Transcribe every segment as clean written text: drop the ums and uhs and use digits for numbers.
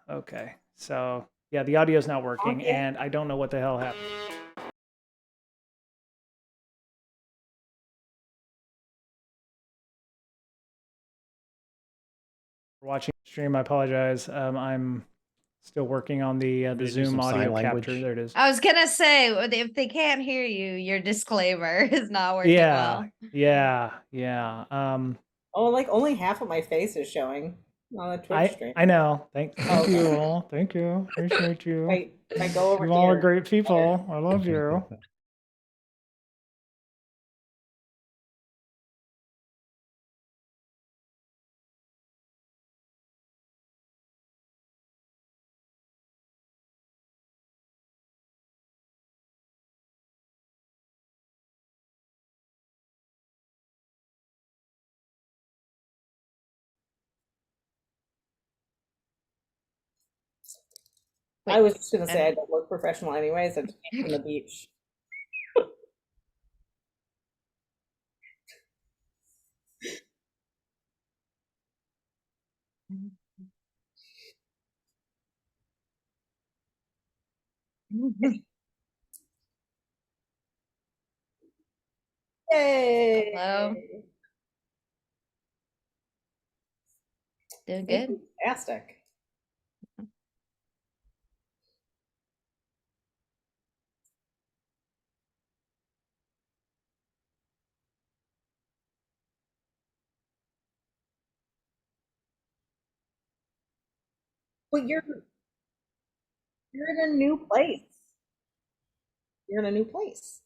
Okay. So yeah, the audio's not working, Okay. and I don't know what the hell happened. For watching the stream, I apologize. I'm still working on the do Zoom some sign audio language? capture. There it is. I was gonna say, if they can't hear you, your disclaimer is not working well. Yeah. Oh, like only half of my face is showing on the Twitch stream. I know. Thank okay. you all. Thank you. Appreciate you. If I go over You here. all are great people. I love you. I was just gonna say I don't look professional anyways. I just came from the beach. Yay! Hello. Doing good. Fantastic. But you're in a new place. You're in a new place.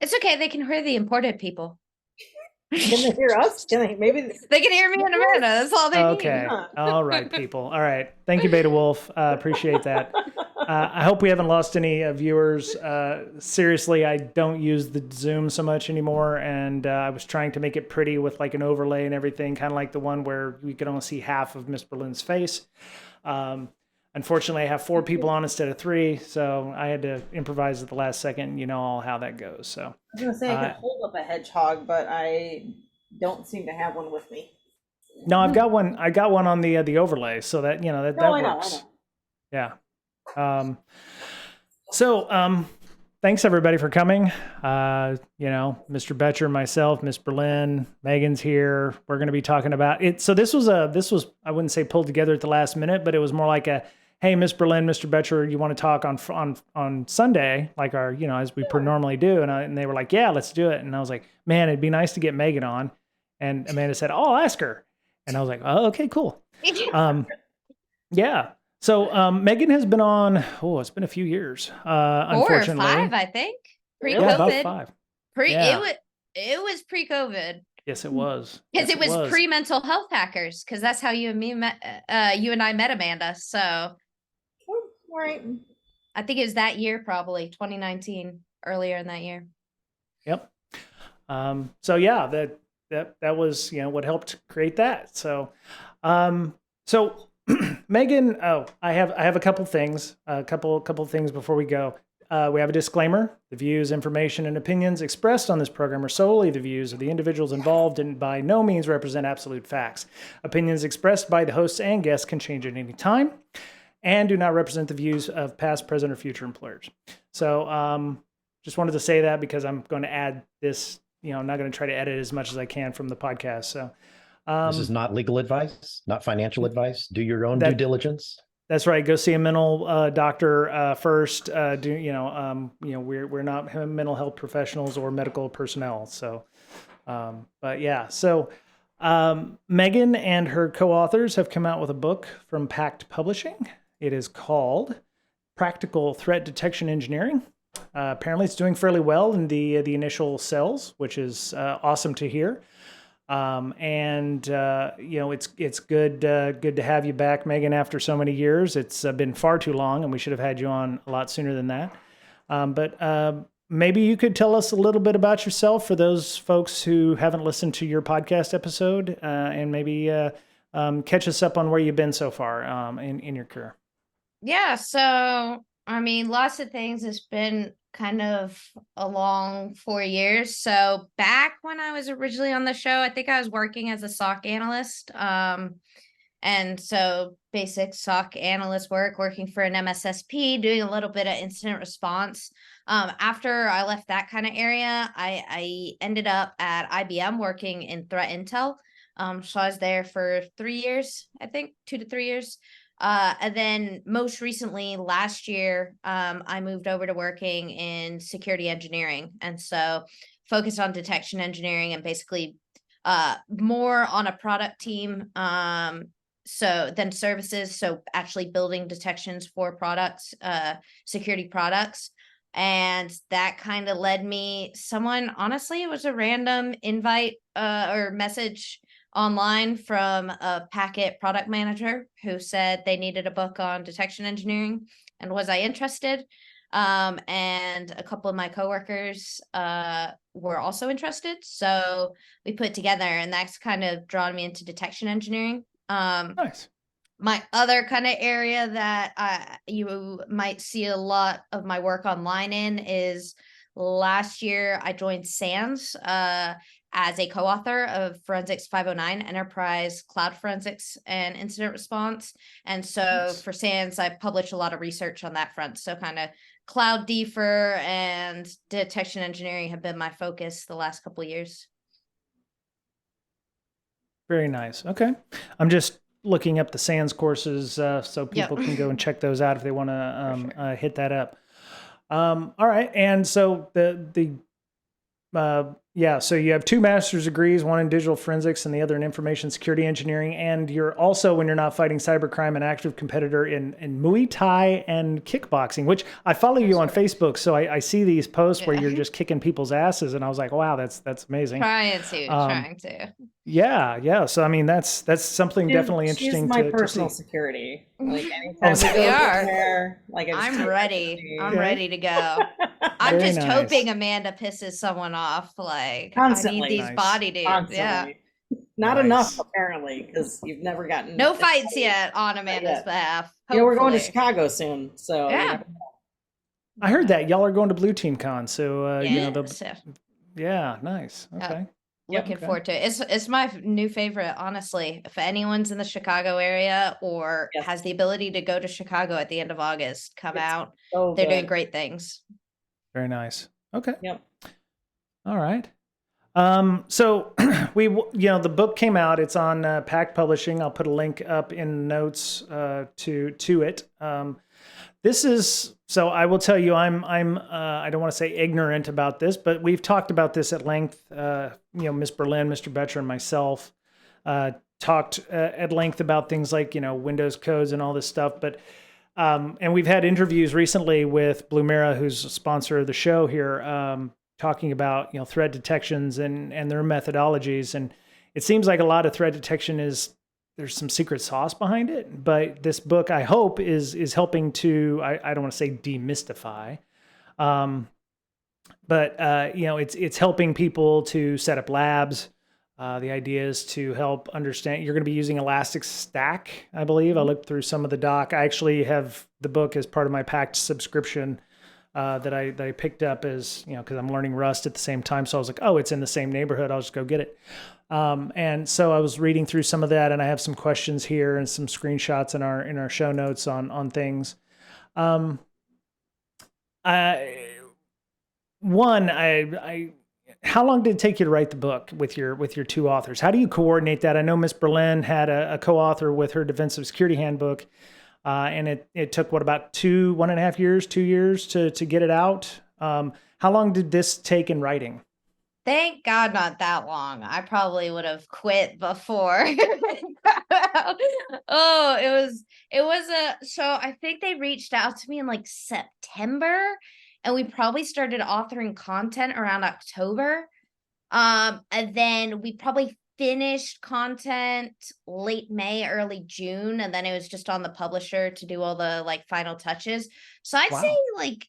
It's okay. They can hear the important people. Can they hear us? Maybe they can hear me and Amanda. That's all they need. Okay. All right, people. All right. Thank you, Beta Wolf. Appreciate that. I hope we haven't lost any viewers. Seriously, I don't use the Zoom so much anymore, and I was trying to make it pretty with like an overlay and everything, kind of like the one where we could only see half of Miss Berlin's face. Unfortunately, I have 4 people on instead of 3, so I had to improvise at the last second. You know all how that goes. So I was gonna say I could hold up a hedgehog, but I don't seem to have one with me. No, I've got one. I got one on the overlay, so that that works. Yeah. Thanks everybody for coming. Mr. Betcher, myself, Miss Berlin, Megan's here. We're going to be talking about it. So this was I wouldn't say pulled together at the last minute, but it was more like a, hey, Miss Berlin, Mr. Betcher, you want to talk on Sunday, like our, as we normally do. And they were like, yeah, let's do it. And I was like, man, it'd be nice to get Megan on. And Amanda said, oh, I'll ask her. And I was like, oh, okay, cool. Yeah. So Megan has been on, it's been a few years. 4 or 5, I think. Pre-COVID. Yeah, about 5. It was pre-COVID. Yes, it was. Because it was pre-mental health hackers, because that's how you and me met, you and I met Amanda. So right. I think it was that year, probably 2019, earlier in that year. Yep. So yeah, that was what helped create that. So Megan, I have a couple things before we go. We have a disclaimer. The views, information, and opinions expressed on this program are solely the views of the individuals involved and by no means represent absolute facts. Opinions expressed by the hosts and guests can change at any time and do not represent the views of past, present, or future employers. So just wanted to say that because I'm going to add this, I'm not going to try to edit as much as I can from the podcast. So this is not legal advice, not financial advice. Do your own due diligence. That's right. Go see a mental doctor first. We're not mental health professionals or medical personnel. So, but yeah. So, Megan and her co-authors have come out with a book from Packt Publishing. It is called Practical Threat Detection Engineering. Apparently, it's doing fairly well in the initial sales, which is awesome to hear. It's good to have you back, Megan, after so many years. It's been far too long, and we should have had you on a lot sooner than that. But maybe you could tell us a little bit about yourself for those folks who haven't listened to your podcast episode, and maybe catch us up on where you've been so far in your career. Yeah, so I mean, lots of things. It's been kind of a long 4 years. So back when I was originally on the show, I think I was working as a SOC analyst. And so basic SOC analyst work, working for an MSSP, doing a little bit of incident response. After I left that kind of area, I ended up at IBM working in threat intel. So I was there for 3 years, I think 2 to 3 years. And then most recently last year, I moved over to working in security engineering. And so focused on detection engineering and basically more on a product team. So then services, so actually building detections for products, security products. And that kind of led me, honestly, it was a random invite or message online from a Packet product manager who said they needed a book on detection engineering, and was I interested? And a couple of my coworkers were also interested, so we put together, and that's kind of drawn me into detection engineering. Nice. My other kind of area that you might see a lot of my work online in is last year I joined SANS as a co-author of Forensics 509 Enterprise Cloud Forensics and Incident Response. And so Nice. for SANS, I published a lot of research on that front. So kind of cloud defer and detection engineering have been my focus the last couple of years. Very nice. Okay. I'm just looking up the SANS courses so people can go and check those out if they want to hit that up. All right. And so so you have 2 master's degrees, one in digital forensics and the other in information security engineering. And you're also, when you're not fighting cybercrime, an active competitor in Muay Thai and kickboxing, which I follow you on Facebook. So I see these posts where you're just kicking people's asses. And I was like, wow, that's amazing. Trying to. Yeah. So, I mean, that's something definitely interesting She's my to personal see. security. Like anytime Oh, we go we are. there, like I'm ready. I'm Okay. ready to go. I'm Very just nice. hoping Amanda pisses someone off. Like, Constantly. I need these Nice. body dudes. Constantly. Yeah. Not Nice. enough apparently, because you've never gotten No fights yet on Amanda's yet. behalf. You know, we're going to hopefully. Chicago soon, so Yeah. I heard that y'all are going to Blue Team Con. So, Yes. yeah, nice. Okay. Looking Okay. forward to it. It's my new favorite, honestly. If anyone's in the Chicago area or Yes. has the ability to go to Chicago at the end of August, come It's out. so They're good. doing great things. Very nice. Okay. Yep. All right. So the book came out. It's on Packt Publishing. I'll put a link up in notes to it. So I will tell you, I'm I don't want to say ignorant about this, but we've talked about this at length. Miss Berlin, Mr. Betcher, and myself talked at length about things like Windows codes and all this stuff. But and we've had interviews recently with Blue Mara, who's a sponsor of the show here, talking about threat detections and their methodologies. And it seems like a lot of threat detection there's some secret sauce behind it. But this book, I hope, is helping to I don't want to say demystify, but it's helping people to set up labs. The idea is to help understand. You're going to be using Elastic Stack, I believe. I looked through some of the doc. I actually have the book as part of my Packt subscription that I picked up as, because I'm learning Rust at the same time. So I was like, oh, it's in the same neighborhood. I'll just go get it. And so I was reading through some of that, and I have some questions here and some screenshots in our show notes on things. How long did it take you to write the book with your 2 authors? How do you coordinate that? I know Miss Berlin had a co-author with her Defensive Security Handbook, and it took about 1.5 years, 2 years to get it out. How long did this take in writing? Thank God not that long. I probably would have quit before. So I think they reached out to me in like September, and we probably started authoring content around October. And then we probably finished content late May, early June, and then it was just on the publisher to do all the final touches. So I'd say like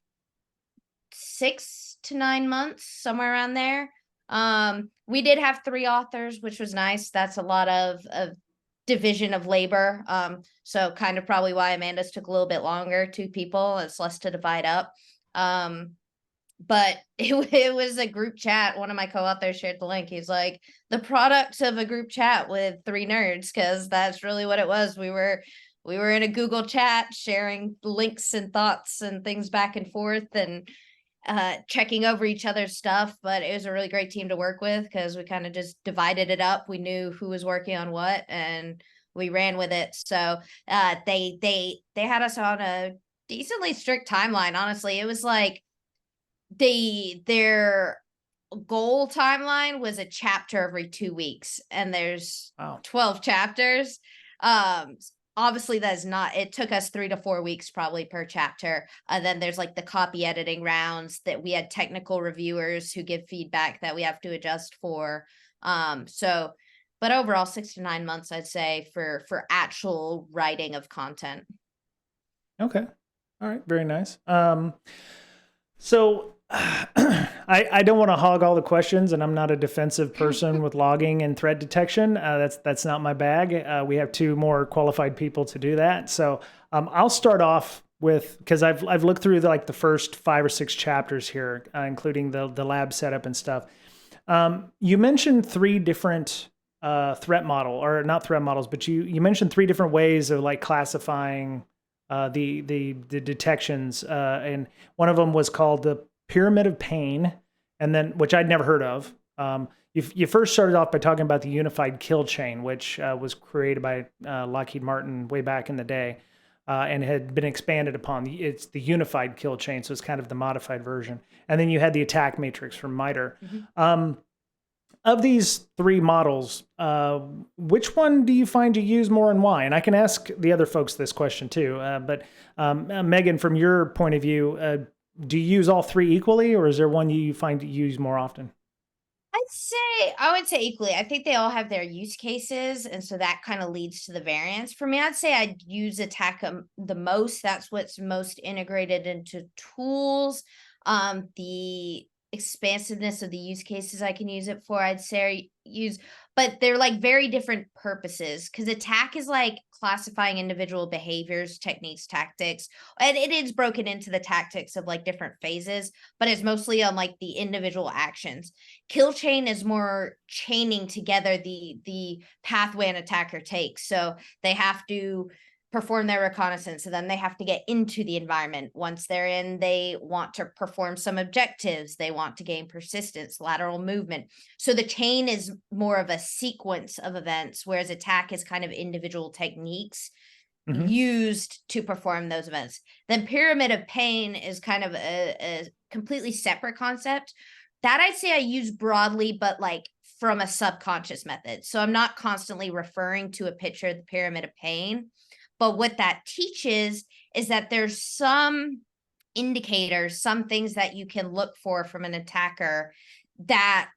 6 to 9 months, somewhere around there. We did have 3 authors, which was nice. That's a lot of division of labor. So kind of probably why Amanda's took a little bit longer, 2 people, it's less to divide up. But it was a group chat. One of my co-authors shared the link. He's like, the product of a group chat with 3 nerds, because that's really what it was. We were in a Google chat sharing links and thoughts and things back and forth and checking over each other's stuff. But it was a really great team to work with because we kind of just divided it up. We knew who was working on what and we ran with it. So they had us on a decently strict timeline. Honestly, it was like their goal timeline was a chapter every 2 weeks, and there's 12 chapters. Obviously that is not, it took us 3 to 4 weeks probably per chapter. And then there's like the copy editing rounds that we had technical reviewers who give feedback that we have to adjust for. But overall 6 to 9 months, I'd say, for actual writing of content. Okay. All right. Very nice. So I don't want to hog all the questions, and I'm not a defensive person with logging and threat detection. That's not my bag. We have 2 more qualified people to do that. So I'll start off with, because I've looked through the first 5 or 6 chapters here, including the lab setup and stuff. You mentioned 3 different threat model, or not threat models, but you mentioned 3 different ways of classifying the detections, and one of them was called the pyramid of pain, and then, which I'd never heard of. You first started off by talking about the unified kill chain, which was created by Lockheed Martin way back in the day, and had been expanded upon. It's the unified kill chain, so it's kind of the modified version. And then you had the attack matrix from MITRE. Mm-hmm. Of these 3 models, which one do you find you use more and why? And I can ask the other folks this question too. But Megan, from your point of view, do you use all 3 equally, or is there one you find you use more often? I would say equally. I think they all have their use cases, and so that kind of leads to the variance. For me, I'd say I'd use attack the most. That's what's most integrated into tools. The expansiveness of the use cases I can use it for, I'd say but they're very different purposes, because attack is classifying individual behaviors, techniques, tactics, and it is broken into the tactics of different phases, but it's mostly on the individual actions. Kill chain is more chaining together the pathway an attacker takes. So they have to perform their reconnaissance, and then they have to get into the environment. Once they're in, they want to perform some objectives. They want to gain persistence, lateral movement. So the chain is more of a sequence of events, whereas attack is kind of individual techniques used to perform those events. Then pyramid of pain is kind of a completely separate concept that I'd say I use broadly, but from a subconscious method. So I'm not constantly referring to a picture of the pyramid of pain. But what that teaches is that there's some indicators, some things that you can look for from an attacker that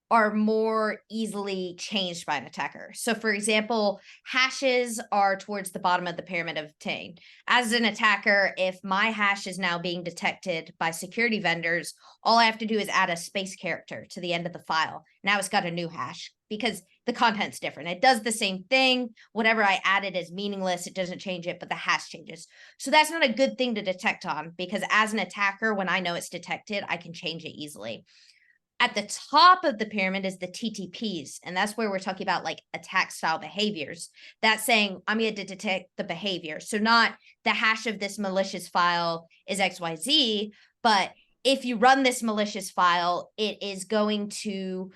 are more easily changed by an attacker. So for example, hashes are towards the bottom of the pyramid of pain. As an attacker, if my hash is now being detected by security vendors, all I have to do is add a space character to the end of the file. Now it's got a new hash because the content's different. It does the same thing. Whatever I added is meaningless. It doesn't change it, but the hash changes. So that's not a good thing to detect on, because as an attacker, when I know it's detected, I can change it easily. At the top of the pyramid is the TTPs, and that's where we're talking about attack style behaviors. That's saying I'm going to detect the behavior. So not the hash of this malicious file is XYZ, but if you run this malicious file, it is going to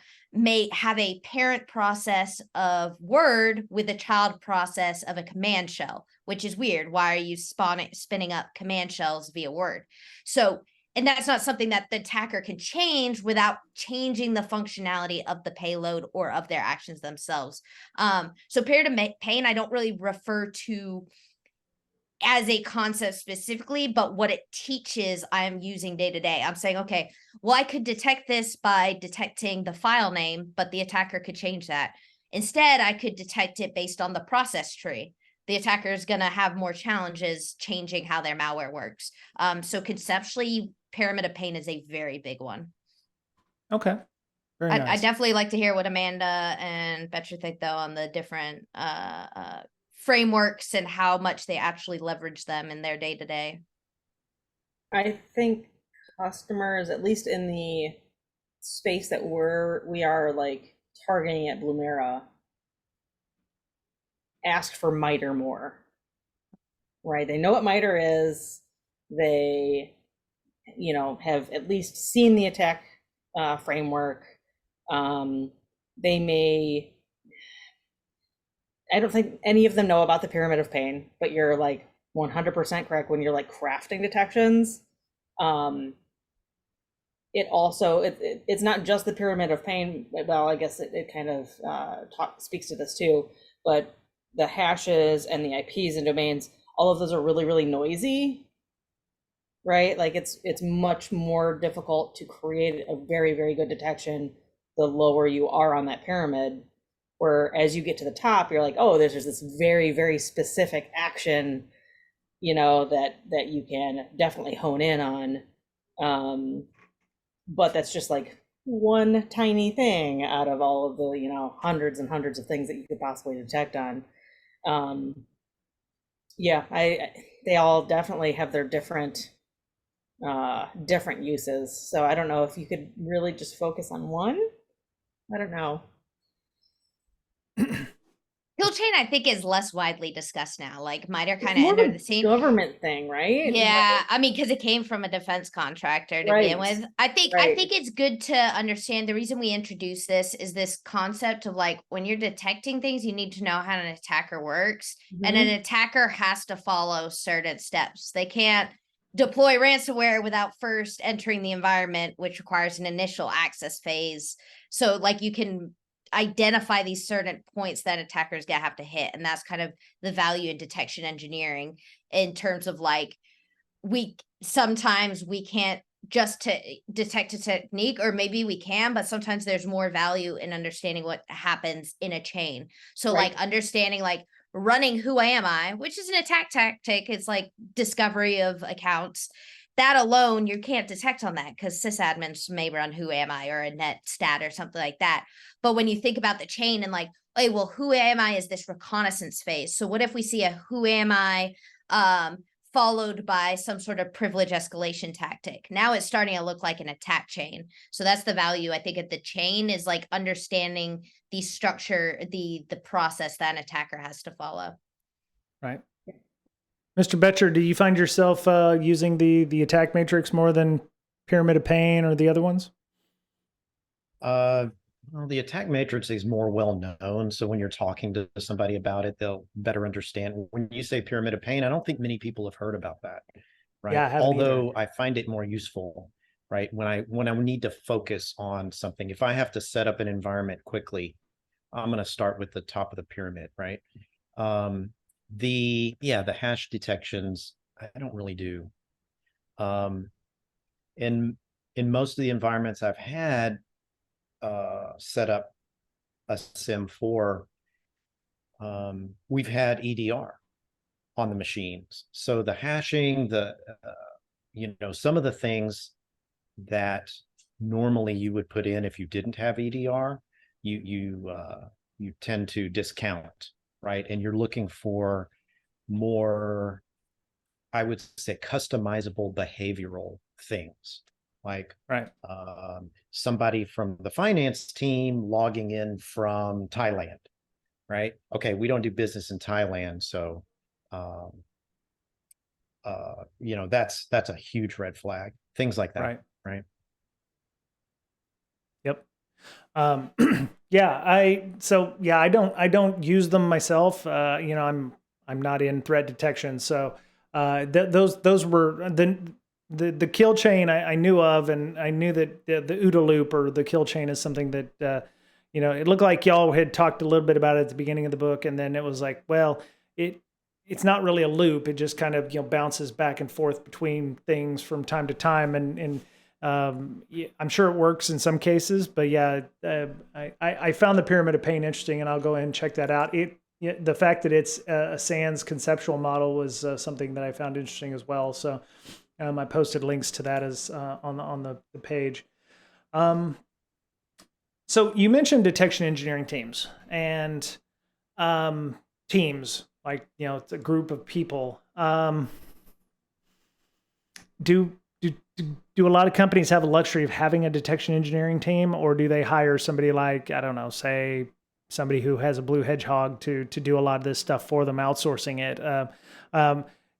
have a parent process of Word with a child process of a command shell, which is weird. Why are you spinning up command shells via Word? And that's not something that the attacker can change without changing the functionality of the payload or of their actions themselves. So pyramid of pain, I don't really refer to as a concept specifically, but what it teaches, I'm using day to day. I'm saying, okay, well, I could detect this by detecting the file name, but the attacker could change that. Instead, I could detect it based on the process tree. The attacker is going to have more challenges changing how their malware works. So conceptually, pyramid of pain is a very big one. Okay. Very I nice. definitely like to hear what Amanda and Betcher think though on the different frameworks and how much they actually leverage them in their day to day. I think customers, at least in the space that we are like targeting at Blumera, ask for MITRE more. Right? They know what MITRE is. They, have at least seen the attack framework. They may, I don't think any of them know about the pyramid of pain, but you're like 100% correct when you're like crafting detections. It also, it's not just the pyramid of pain. Well, I guess it kind of speaks to this too, but the hashes and the IPs and domains, all of those are really, really noisy, right? Like it's much more difficult to create a very, very good detection the lower you are on that pyramid. Where as you get to the top, you're like, oh, there's just this very, very specific action, that you can definitely hone in on. But that's just like one tiny thing out of all of the, hundreds and hundreds of things that you could possibly detect on. Yeah, they all definitely have their different uses. So I don't know if you could really just focus on one. I don't know. Kill chain, I think, is less widely discussed now. Like MITRE It's kind of more of entered a the scene. government thing, right? Yeah, I mean, because it came from a defense contractor to begin Right. with. I think Right. it's good to understand the reason we introduce this is this concept of like when you're detecting things, you need to know how an attacker works, and an attacker has to follow certain steps. They can't deploy ransomware without first entering the environment, which requires an initial access phase. So like you can identify these certain points that attackers have to hit, and that's kind of the value in detection engineering in terms of like sometimes we can't just to detect a technique, or maybe we can, but sometimes there's more value in understanding what happens in a chain. So Right. like understanding like running who am I, which is an attack tactic. It's like discovery of accounts. That alone, you can't detect on that because sysadmins may run who am I or a net stat or something like that. But when you think about the chain and like, hey, well, who am I is this reconnaissance phase. So what if we see a who am I followed by some sort of privilege escalation tactic? Now it's starting to look like an attack chain. So that's the value, I think, of the chain is like understanding the structure, the process that an attacker has to follow. Right. Mr. Betcher, do you find yourself using the attack matrix more than Pyramid of Pain or the other ones? Well, the attack matrix is more well known. So when you're talking to somebody about it, they'll better understand. When you say Pyramid of Pain, I don't think many people have heard about that. Right. Yeah, I haven't Although either. I find it more useful, right? When I need to focus on something, if I have to set up an environment quickly, I'm going to start with the top of the pyramid, right? The hash detections, I don't really do. In most of the environments I've had set up a SIM for, we've had EDR on the machines. So the hashing, some of the things that normally you would put in if you didn't have EDR, you tend to discount, right? And you're looking for more, I would say, customizable behavioral things, like right. Somebody from the finance team logging in from Thailand, right? Okay, we don't do business in Thailand, so that's a huge red flag. Things like that, right? Yep. I don't use them myself. I'm not in threat detection, so those were the kill chain I knew of, and I knew that the OODA loop or the kill chain is something that it looked like y'all had talked a little bit about it at the beginning of the book, and then it was like, well, it's not really a loop. It just kind of bounces back and forth between things from time to time, and I'm sure it works in some cases, but I found the Pyramid of Pain interesting, and I'll go ahead and check that out. The fact that it's a SANS conceptual model was something that I found interesting as well. So I posted links to that as on the page. So you mentioned detection engineering teams and teams, like, it's a group of people. Do a lot of companies have a luxury of having a detection engineering team, or do they hire somebody like, I don't know, say somebody who has a blue hedgehog to do a lot of this stuff for them, outsourcing it?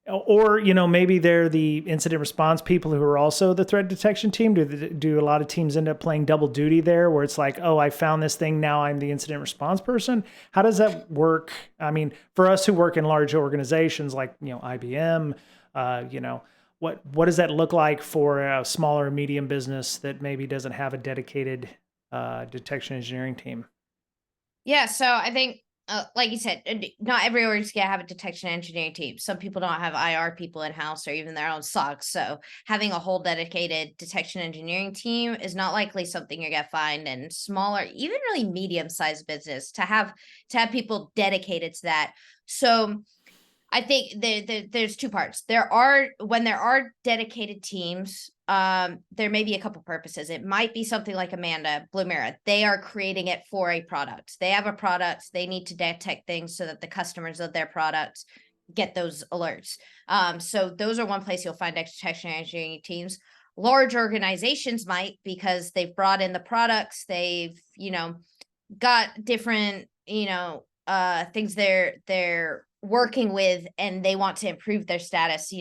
Or, maybe they're the incident response people who are also the threat detection team. Do a lot of teams end up playing double duty there, where it's like, oh, I found this thing, now I'm the incident response person? How does that work? I mean, for us who work in large organizations like, IBM, what does that look like for a smaller or medium business that maybe doesn't have a dedicated detection engineering team? Yeah, so I think, like you said, not every org's gonna have a detection engineering team. Some people don't have IR people in house or even their own SOCs. So having a whole dedicated detection engineering team is not likely something you're gonna find in smaller, even really medium-sized business to have people dedicated to that. So I think there's two parts. When there are dedicated teams, there may be a couple purposes. It might be something like Amanda, Blumera. They are creating it for a product. They have a product. They need to detect things so that the customers of their product get those alerts. So those are one place you'll find detection engineering teams. Large organizations might, because they've brought in the products. They've, got different, things they're working with, and they want to improve their status.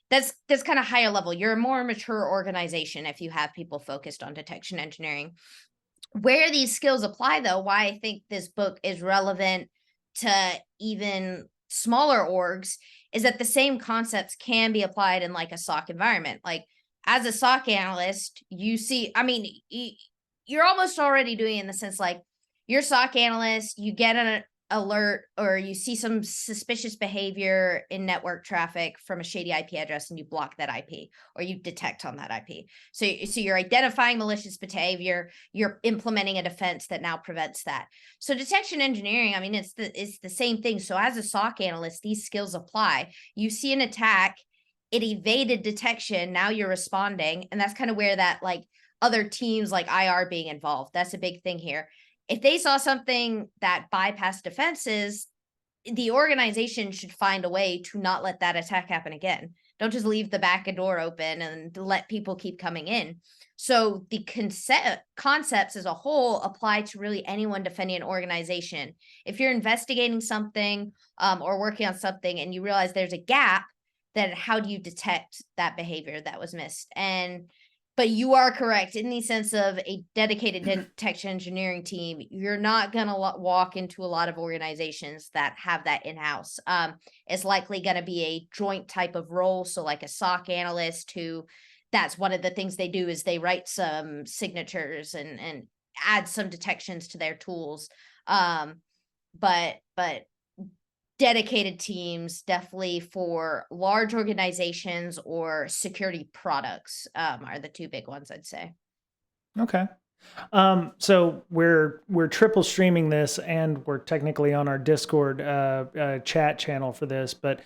That's kind of higher level. You're a more mature organization if you have people focused on detection engineering. Where these skills apply, though, why I think this book is relevant to even smaller orgs, is that the same concepts can be applied in like a SOC environment. Like, as a SOC analyst, you're almost already doing it in the sense, like, you're SOC analyst, you get an alert or you see some suspicious behavior in network traffic from a shady IP address, and you block that IP or you detect on that IP. So you're identifying malicious behavior, you're implementing a defense that now prevents that. So detection engineering, it's the same thing. So as a SOC analyst, these skills apply. You see an attack, it evaded detection, now you're responding, and that's kind of where that, like, other teams like IR being involved, that's a big thing here. If they saw something that bypassed defenses, the organization should find a way to not let that attack happen again. Don't just leave the back door open and let people keep coming in. So the concepts as a whole apply to really anyone defending an organization. If you're investigating something or working on something and you realize there's a gap, then how do you detect that behavior that was missed? But you are correct in the sense of a dedicated detection engineering team. You're not going to walk into a lot of organizations that have that in-house. It's likely going to be a joint type of role. So like a SOC analyst who, that's one of the things they do, is they write some signatures and add some detections to their tools. But dedicated teams definitely for large organizations or security products are the two big ones, I'd say. Okay. So we're triple streaming this, and we're technically on our Discord chat channel for this, but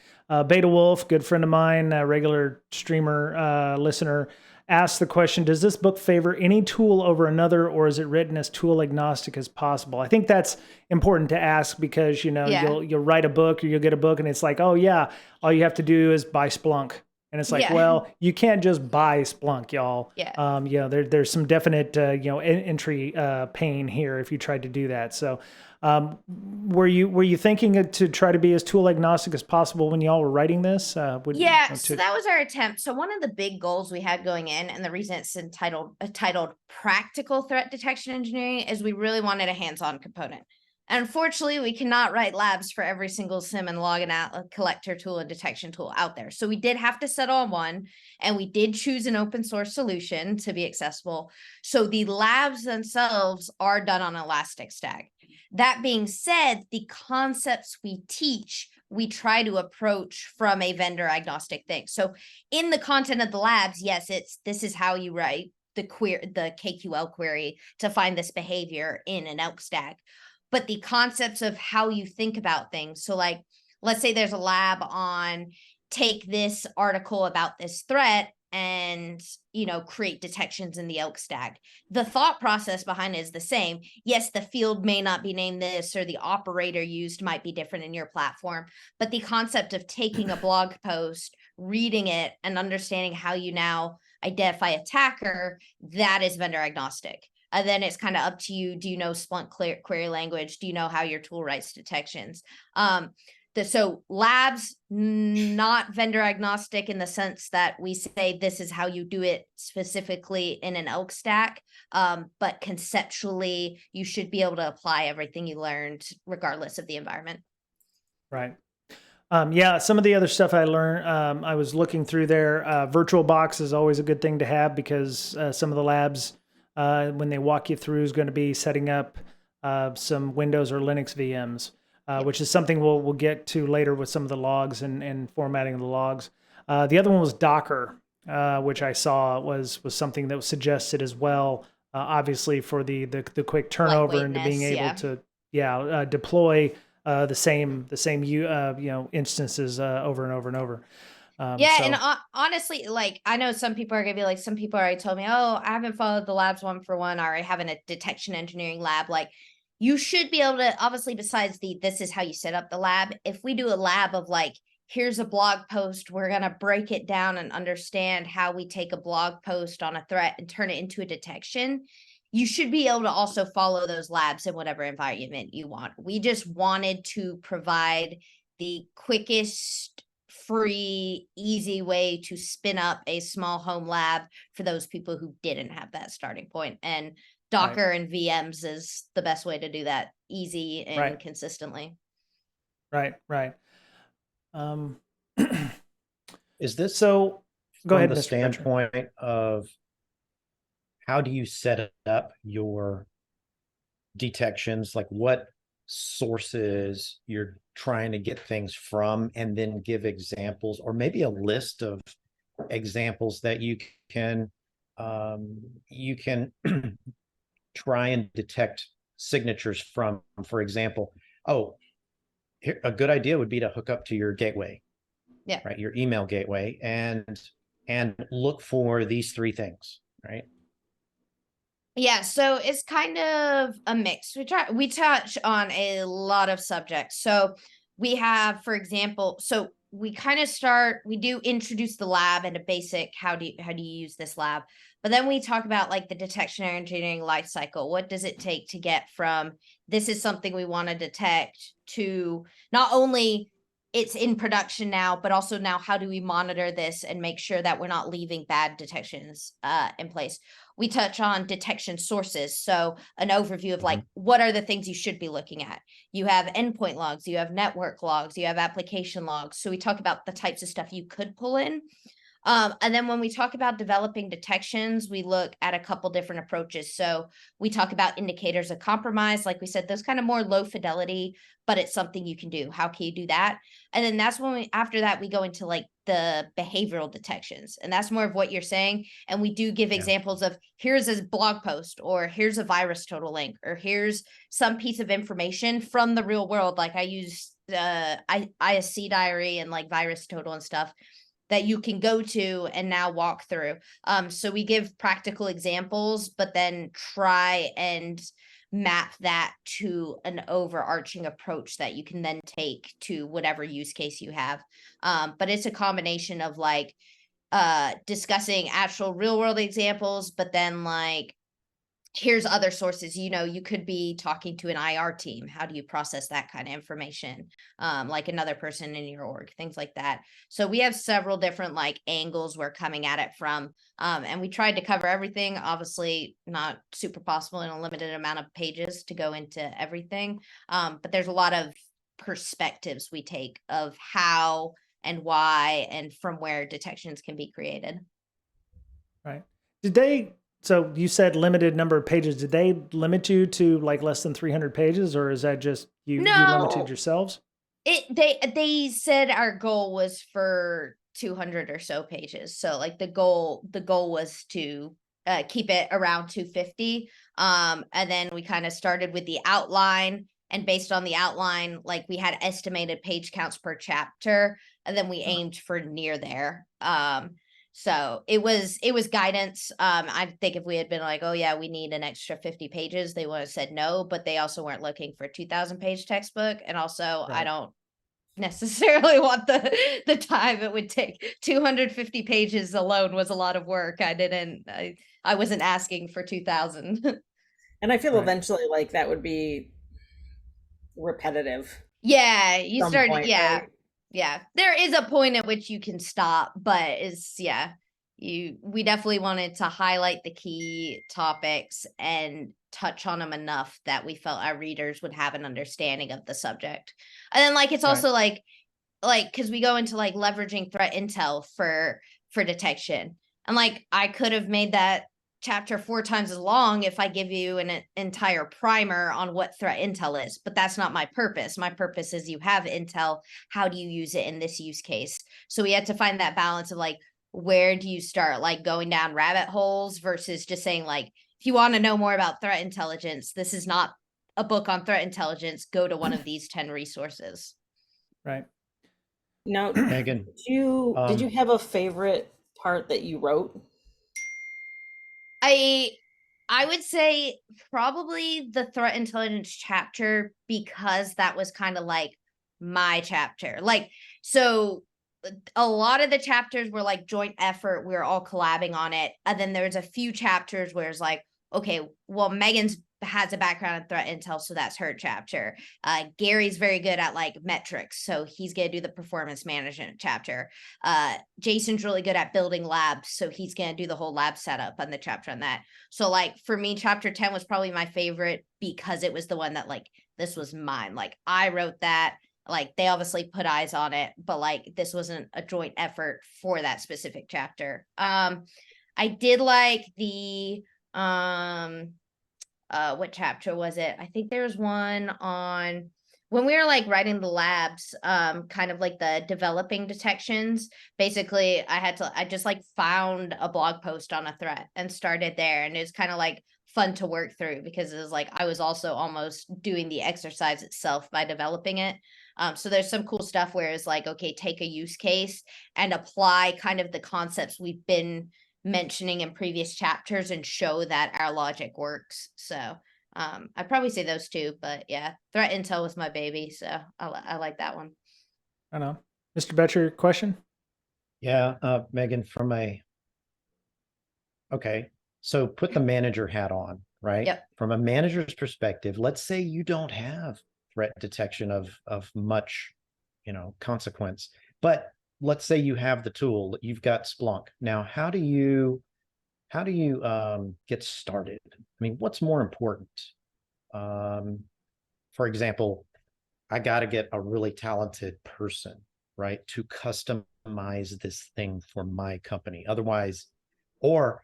Beta Wolf, good friend of mine, a regular streamer, listener, asked the question, does this book favor any tool over another, or is it written as tool agnostic as possible? I think that's important to ask because, you'll write a book or you'll get a book and it's like, oh yeah, all you have to do is buy Splunk. And it's like, well, you can't just buy Splunk, y'all. Yeah. There's some definite, entry pain here if you tried to do that. So were you thinking to try to be as tool agnostic as possible when y'all were writing this? So that was our attempt. So one of the big goals we had going in, and the reason it's titled Practical Threat Detection Engineering, is we really wanted a hands-on component. Unfortunately, we cannot write labs for every single SIM and log and collector tool and detection tool out there. So we did have to settle on one, and we did choose an open source solution to be accessible. So the labs themselves are done on Elastic Stack. That being said, the concepts we teach, we try to approach from a vendor agnostic thing. So in the content of the labs, yes, this is how you write the KQL query to find this behavior in an ELK stack. But the concepts of how you think about things. So like, let's say there's a lab on take this article about this threat and, create detections in the elk stack. The thought process behind it is the same. Yes, the field may not be named this, or the operator used might be different in your platform, but the concept of taking a blog post, reading it, and understanding how you now identify attacker, that is vendor agnostic. And then it's kind of up to you. Do you know Splunk query language? Do you know how your tool writes detections? So labs, not vendor agnostic in the sense that we say this is how you do it specifically in an elk stack, but conceptually you should be able to apply everything you learned regardless of the environment. Right. Yeah, some of the other stuff I learned, I was looking through there. VirtualBox is always a good thing to have because some of the labs, when they walk you through, is going to be setting up some Windows or Linux VMs, which is something we'll get to later with some of the logs and formatting of the logs. The other one was Docker, which I saw was something that was suggested as well, obviously for the quick turnover into being able to deploy the same instances over and over and over. And honestly, like, I know some people are gonna be like, some people already told me, oh, I haven't followed the labs 1-for-1, or I haven't a detection engineering lab. Like, you should be able to, obviously, besides this is how you set up the lab. If we do a lab of like, here's a blog post, we're gonna break it down and understand how we take a blog post on a threat and turn it into a detection. You should be able to also follow those labs in whatever environment you want. We just wanted to provide the quickest, free, easy way to spin up a small home lab for those people who didn't have that starting point. And Docker and VMs is the best way to do that, easy and consistently. Right. Is this so? Go ahead, from the Mr. standpoint of how do you set up your detections? Like, what sources you're trying to get things from, and then give examples, or maybe a list of examples that you can try and detect signatures from. For example, here, a good idea would be to hook up to your gateway, right, your email gateway, and look for these 3 things, right? Yeah, so it's kind of a mix. We touch on a lot of subjects. So we have, for example, so we kind of we do introduce the lab and a basic how do you use this lab, but then we talk about like the detection engineering life cycle. What does it take to get from this is something we want to detect to not only it's in production now, but also now how do we monitor this and make sure that we're not leaving bad detections in place. We touch on detection sources. So an overview of like, what are the things you should be looking at? You have endpoint logs, you have network logs, you have application logs. So we talk about the types of stuff you could pull in. And then when we talk about developing detections, we look at a couple different approaches. So we talk about indicators of compromise. Like we said, those kind of more low fidelity, but it's something you can do. How can you do that? And then that's when after that, we go into like the behavioral detections. And that's more of what you're saying. And we do give examples of here's a blog post, or here's a virus total link, or here's some piece of information from the real world. Like I use the ISC diary and like virus total and stuff that you can go to and now walk through. So we give practical examples, but then try and map that to an overarching approach that you can then take to whatever use case you have. But it's a combination of like discussing actual real world examples, but then like, here's other sources, you could be talking to an IR team. How do you process that kind of information? Like another person in your org, things like that. So we have several different like angles we're coming at it from. And we tried to cover everything, obviously not super possible in a limited amount of pages to go into everything. But there's a lot of perspectives we take of how and why and from where detections can be created. Right. So you said limited number of pages. Did they limit you to like less than 300 pages, or is that just you limited yourselves? They said our goal was for 200 or so pages. So like the goal was to keep it around 250. And then we kind of started with the outline, and based on the outline, like we had estimated page counts per chapter, and then we aimed for near there. So it was guidance. I think if we had been like, oh yeah, we need an extra 50 pages, they would have said no, but they also weren't looking for 2,000-page textbook. And also I Right. don't necessarily want the time it would take. 250 pages alone was a lot of work. I wasn't asking for 2,000. And I feel Right. eventually like that would be repetitive Yeah, you at some started, point, yeah. right? Yeah. There is a point at which you can stop, but we definitely wanted to highlight the key topics and touch on them enough that we felt our readers would have an understanding of the subject. And then like it's Right. also like because we go into like leveraging threat intel for detection. And like I could have made that chapter 4 times as long if I give you an entire primer on what threat intel is, but that's not my purpose. My purpose is you have intel, how do you use it in this use case? So we had to find that balance of like, where do you start, like going down rabbit holes versus just saying like, if you want to know more about threat intelligence, this is not a book on threat intelligence, go to one of these 10 resources. Right. Now, Megan, did you have a favorite part that you wrote? I would say probably the threat intelligence chapter, because that was kind of like my chapter. Like, so a lot of the chapters were like joint effort. We were all collabing on it. And then there's a few chapters where it's like, okay, well, Megan's has a background in threat intel, so that's her chapter. Gary's very good at like metrics, so he's gonna do the performance management chapter. Jason's really good at building labs, so he's gonna do the whole lab setup on the chapter on that. So like for me, chapter 10 was probably my favorite because it was the one that like, this was mine. Like I wrote that. Like they obviously put eyes on it, but like this wasn't a joint effort for that specific chapter. I did like the what chapter was it? I think there was one on when we were like writing the labs, kind of like the developing detections. Basically, I just like found a blog post on a threat and started there, and it was kind of like fun to work through because it was like I was also almost doing the exercise itself by developing it. So there's some cool stuff where it's like, okay, take a use case and apply kind of the concepts we've been mentioning in previous chapters and show that our logic works. So I'd probably say those two, but yeah, threat intel was my baby, so I like that one. I know. Mr. Betcher, question? yeah, Megan, okay, so put the manager hat on, right? Yep. From a manager's perspective, let's say you don't have threat detection of much, consequence, but let's say you have the tool, you've got Splunk. Now, how do you get started? I mean, what's more important? For example, I got to get a really talented person, right, to customize this thing for my company. Otherwise, or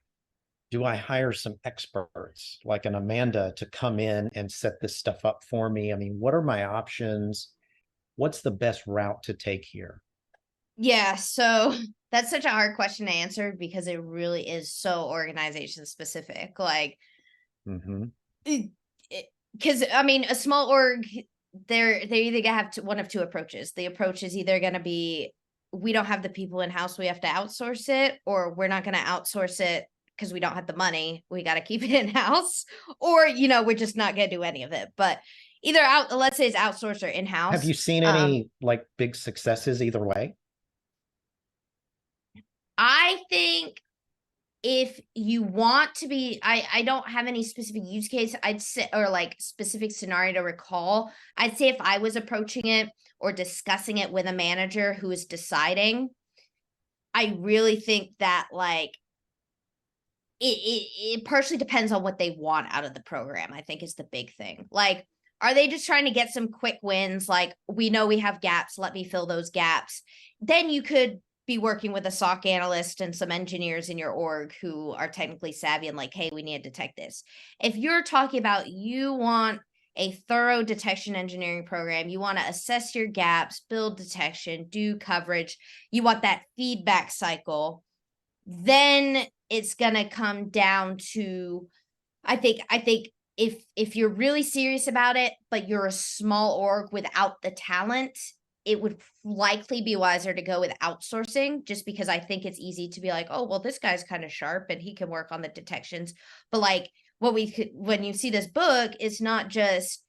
do I hire some experts like an Amanda to come in and set this stuff up for me? I mean, what are my options? What's the best route to take here? Yeah, so that's such a hard question to answer because it really is so organization specific. Like, because I mean, a small org, they either gonna have one of two approaches. The approach is either going to be, we don't have the people in house, we have to outsource it, or we're not going to outsource it because we don't have the money, we got to keep it in house, or we're just not going to do any of it. But either let's say it's outsourced or in house. Have you seen any like big successes either way? I think if you want to be, I don't have any specific use case I'd say, or like specific scenario to recall. I'd say if I was approaching it or discussing it with a manager who is deciding, I really think that like it partially depends on what they want out of the program, I think is the big thing. Like, are they just trying to get some quick wins? Like, we know we have gaps, let me fill those gaps. Then you could be working with a SOC analyst and some engineers in your org who are technically savvy and like, hey, we need to detect this. If you're talking about you want a thorough detection engineering program, you want to assess your gaps, build detection, do coverage, you want that feedback cycle, then it's going to come down to, I think if you're really serious about it, but you're a small org without the talent, it would likely be wiser to go with outsourcing, just because I think it's easy to be like, oh, well, this guy's kind of sharp and he can work on the detections. But like when you see this book, it's not just,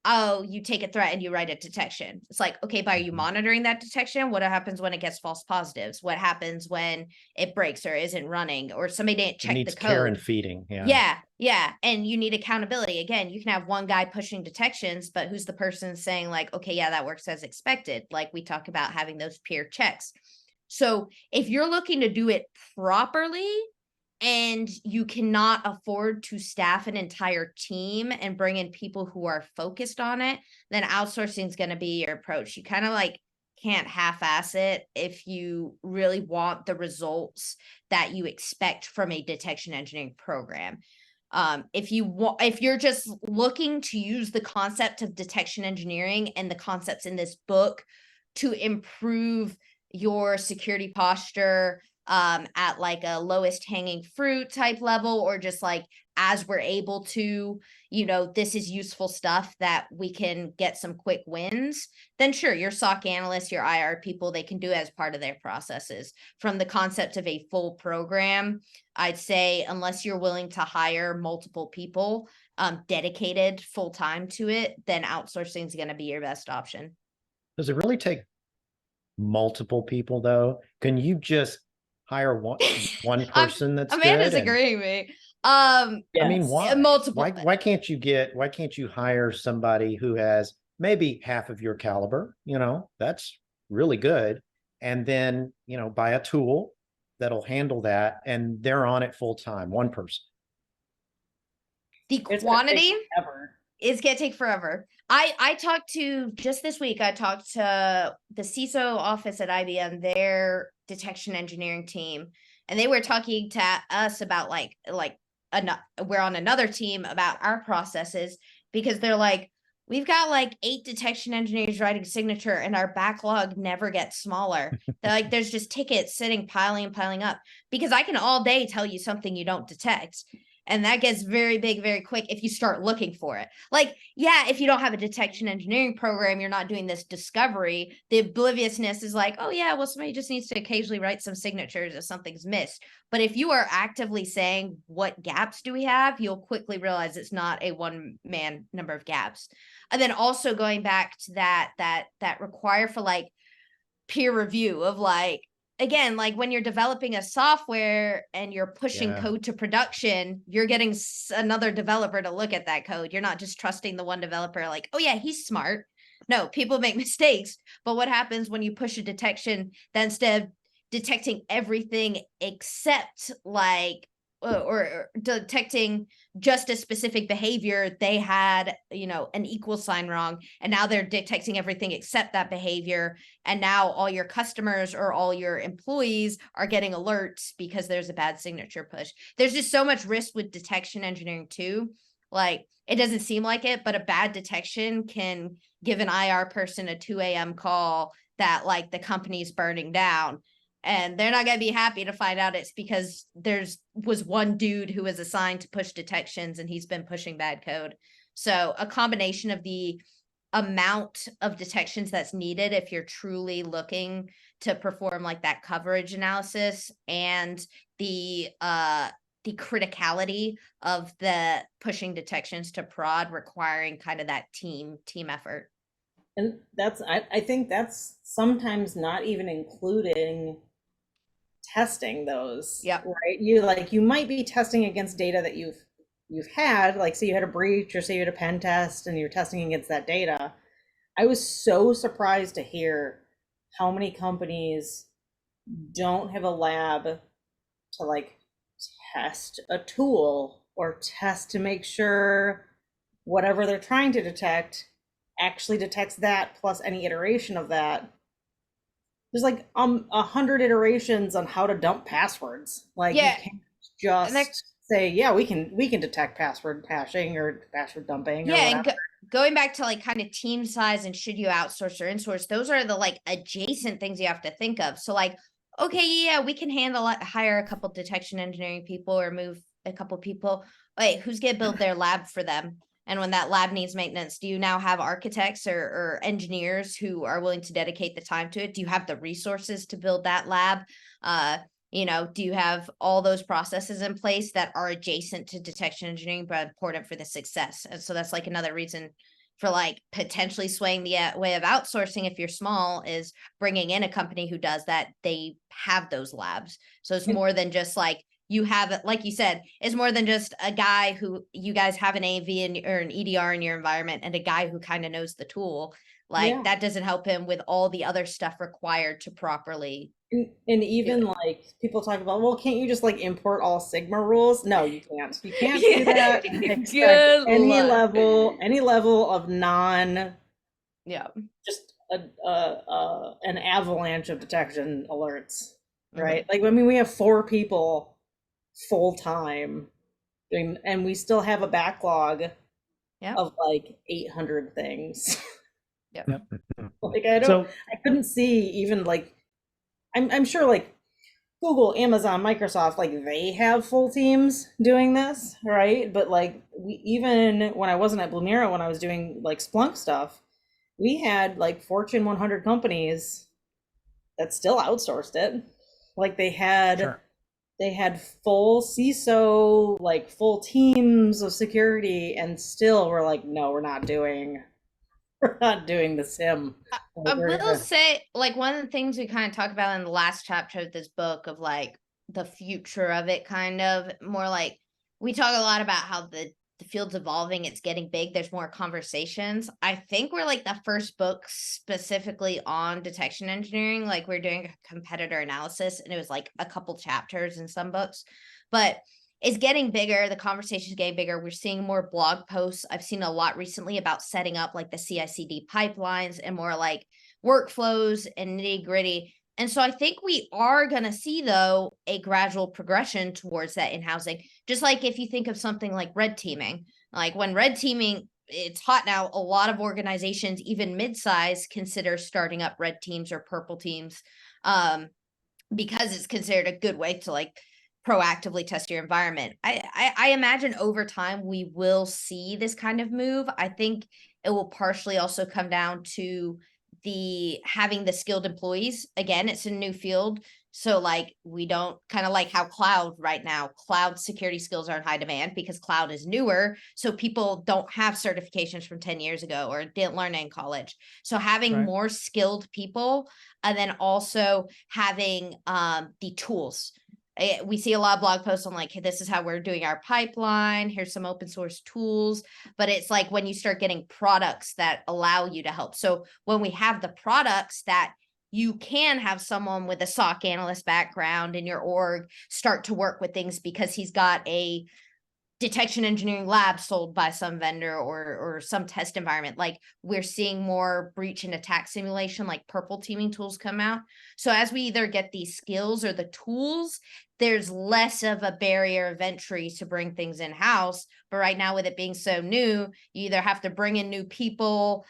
oh, you take a threat and you write a detection. It's like, okay, but are you monitoring that detection? What happens when it gets false positives? What happens when it breaks or isn't running, or somebody didn't It check the needs care and code? feeding. Yeah. Yeah, yeah. And you need accountability. Again, you can have one guy pushing detections, but who's the person saying like, okay, yeah, that works as expected. Like we talk about having those peer checks. So if you're looking to do it properly and you cannot afford to staff an entire team and bring in people who are focused on it, then outsourcing is going to be your approach. You kind of like can't half-ass it if you really want the results that you expect from a detection engineering program. If you're just looking to use the concept of detection engineering and the concepts in this book to improve your security posture at like a lowest hanging fruit type level, or just like as we're able to, this is useful stuff that we can get some quick wins, then sure, your SOC analysts, your IR people, they can do it as part of their processes. From the concept of a full program, I'd say unless you're willing to hire multiple people dedicated full time to it, then outsourcing is going to be your best option. Does it really take multiple people though? Can you just hire one person that's Amanda's good? agreeing with me. I mean, why? Multiple. Why can't you hire somebody who has maybe half of your caliber? That's really good. And then, buy a tool that'll handle that, and they're on it full time, one person. The quantity is going to take forever. I talked to, just this week, I talked to the CISO office at IBM, their detection engineering team, and they were talking to us about we're on another team about our processes, because they're like, we've got like 8 detection engineers writing signature and our backlog never gets smaller. They're like, there's just tickets sitting, piling up, because I can all day tell you something you don't detect. And that gets very big, very quick if you start looking for it. Like, yeah, if you don't have a detection engineering program, you're not doing this discovery. The obliviousness is like, oh yeah, well, somebody just needs to occasionally write some signatures if something's missed. But if you are actively saying, what gaps do we have? You'll quickly realize it's not a one-man number of gaps. And then also going back to that require for like peer review of like, again, like when you're developing a software and you're pushing code to production, you're getting another developer to look at that code. You're not just trusting the one developer like, oh yeah, he's smart. No, people make mistakes. But what happens when you push a detection that instead of detecting everything except like, or detecting just a specific behavior, they had, an equal sign wrong, and now they're detecting everything except that behavior. And now all your customers or all your employees are getting alerts because there's a bad signature push. There's just so much risk with detection engineering too. Like, it doesn't seem like it, but a bad detection can give an IR person a 2 a.m. call that like the company's burning down. And they're not going to be happy to find out it's because was one dude who was assigned to push detections and he's been pushing bad code. So a combination of the amount of detections that's needed if you're truly looking to perform like that coverage analysis, and the criticality of the pushing detections to prod requiring kind of that team effort. And I think that's sometimes not even including testing those. Yep. Right. You might be testing against data that you've had, like say you had a breach or say you had a pen test and you're testing against that data. I was so surprised to hear how many companies don't have a lab to like test a tool or test to make sure whatever they're trying to detect actually detects that plus any iteration of that. There's like 100 iterations on how to dump passwords. Like, you can't just say, yeah, we can detect password hashing or password dumping. Yeah, and going back to like kind of team size and should you outsource or insource, those are the like adjacent things you have to think of. So like, okay, yeah, we can hire a couple detection engineering people or move a couple people. Wait, who's gonna build their lab for them? And when that lab needs maintenance, do you now have architects or engineers who are willing to dedicate the time to it? Do you have the resources to build that lab? Do you have all those processes in place that are adjacent to detection engineering but important for the success? And so that's like another reason for like potentially swaying the way of outsourcing if you're small is bringing in a company who does that. They have those labs. So it's more than just like you have it, like you said, it's more than just a guy who you guys have an AV or an EDR in your environment and a guy who kind of knows the tool. Like that doesn't help him with all the other stuff required to properly. And even like people talk about, well, can't you just like import all Sigma rules? No, you can't. You can't do that. Expect any level of just an avalanche of detection alerts, right? Like, I mean, we have 4 people full time and we still have a backlog of like 800 things. Like I couldn't see even like, I'm sure like Google, Amazon, Microsoft, like they have full teams doing this, right? But like even when I wasn't at Blumira, when I was doing like Splunk stuff, we had like Fortune 100 companies that still outsourced it. Like they had full CISO, like full teams of security, and still we're like, no, we're not doing the SIM. I will say, like, one of the things we kind of talk about in the last chapter of this book of like the future of it, kind of more like we talk a lot about how the field's evolving, it's getting big, there's more conversations. I think we're like the first book specifically on detection engineering. Like we're doing a competitor analysis and it was like a couple chapters in some books, but it's getting bigger. The conversation is getting bigger. We're seeing more blog posts. I've seen a lot recently about setting up like the CI/CD pipelines and more like workflows and nitty gritty. And so I think we are going to see, though, a gradual progression towards that in-housing. Just like if you think of something like red teaming, like when red teaming, it's hot now. A lot of organizations, even mid-size, consider starting up red teams or purple teams because it's considered a good way to like proactively test your environment. I imagine over time we will see this kind of move. I think it will partially also come down to having the skilled employees. Again, it's a new field. So like we don't kind of like how cloud right now, cloud security skills are in high demand because cloud is newer. So people don't have certifications from 10 years ago or didn't learn it in college. So having more skilled people and then also having the tools. We see a lot of blog posts on like, hey, this is how we're doing our pipeline. Here's some open source tools. But it's like when you start getting products that allow you to help. So when we have the products that you can have someone with a SOC analyst background in your org start to work with things because he's got a detection engineering lab sold by some vendor or some test environment. Like we're seeing more breach and attack simulation, like purple teaming tools come out. So as we either get these skills or the tools, there's less of a barrier of entry to bring things in-house. But right now with it being so new, you either have to bring in new people,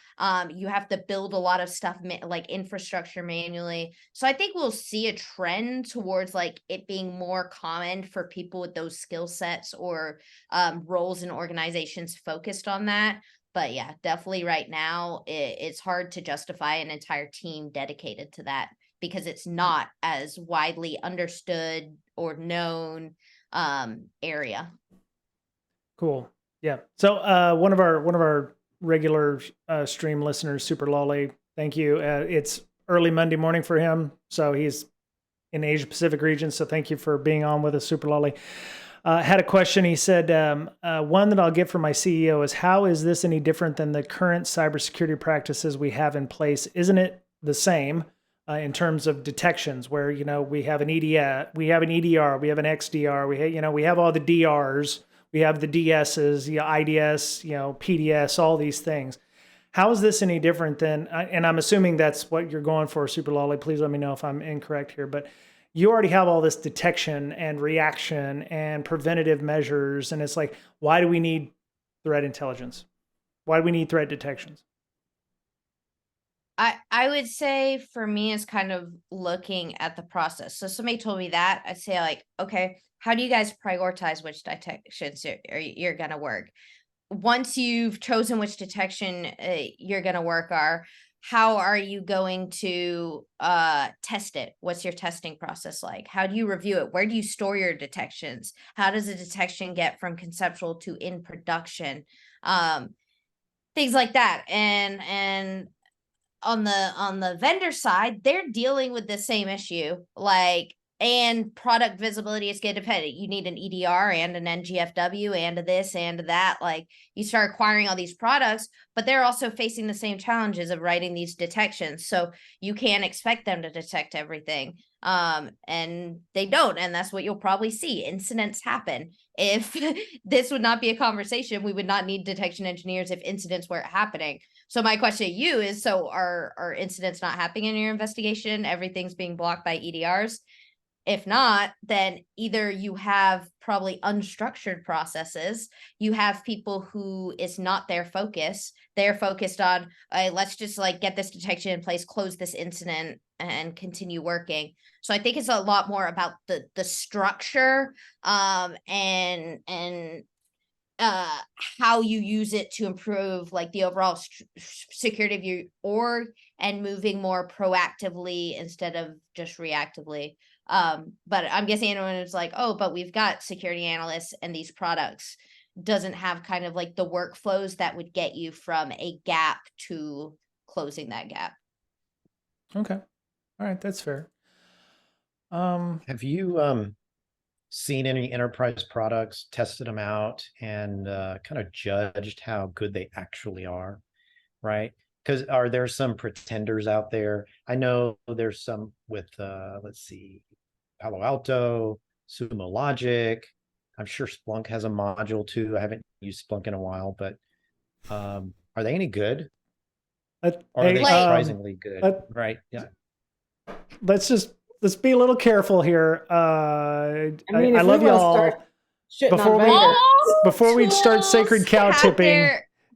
you have to build a lot of stuff like infrastructure manually. So I think we'll see a trend towards like it being more common for people with those skill sets or roles in organizations focused on that. But yeah, definitely right now, it's hard to justify an entire team dedicated to that because it's not as widely understood or known area. Cool. Yeah. So one of our regular stream listeners, Super Lolly, thank you. It's early Monday morning for him, so he's in the Asia Pacific region. So thank you for being on with us, Super Lolly. Had a question. He said, one that I'll get from my CEO is, how is this any different than the current cybersecurity practices we have in place? Isn't it the same in terms of detections where, we have an EDR, we have an XDR, we have all the DRs, we have the DSs, IDS, PDS, all these things. How is this any different than, and I'm assuming that's what you're going for, Super Lolly, please let me know if I'm incorrect here, but you already have all this detection and reaction and preventative measures. And it's like, why do we need threat intelligence? Why do we need threat detections? I would say for me, it's kind of looking at the process. So somebody told me that, I'd say like, okay, how do you guys prioritize which detections you're going to work? once you've chosen which detection you're going to work how are you going to test it? What's your testing process like? How do you review it? Where do you store your detections? How does a detection get from conceptual to in production? Things like that. And on the vendor side, they're dealing with the same issue, like, and product visibility is getting dependent. You need an EDR and an NGFW and a this and a that. Like, you start acquiring all these products, but they're also facing the same challenges of writing these detections. So you can't expect them to detect everything. And they don't, and that's what you'll probably see. Incidents happen. If this would not be a conversation, we would not need detection engineers if incidents weren't happening. So my question to you is, so are incidents not happening in your investigation? Everything's being blocked by EDRs? If not, then either you have probably unstructured processes, you have people who it's not their focus. They're focused on, let's just like get this detection in place, close this incident, and continue working. So I think it's a lot more about the structure, and how you use it to improve like the overall security of your org, and moving more proactively instead of just reactively. But I'm guessing anyone is like, oh, but we've got security analysts and these products doesn't have kind of like the workflows that would get you from a gap to closing that gap. Okay. All right. That's fair. Have you seen any enterprise products, tested them out, and kind of judged how good they actually are, right? Because are there some pretenders out there? I know there's some with, let's see, Palo Alto, Sumo Logic. I'm sure Splunk has a module too. I haven't used Splunk in a while, but are they any good? Or are they surprisingly good? Right? Yeah. Let's be a little careful here. I love y'all. Before we start sacred cow tipping,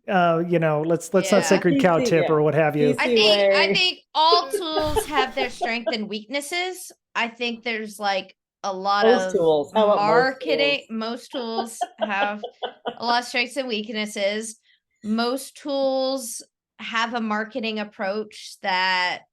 let's not sacred cow tip or what have you. I think all tools have their strengths and weaknesses. I think there's like a lot of marketing. Most tools have a lot of strengths and weaknesses. Most tools have a marketing approach that,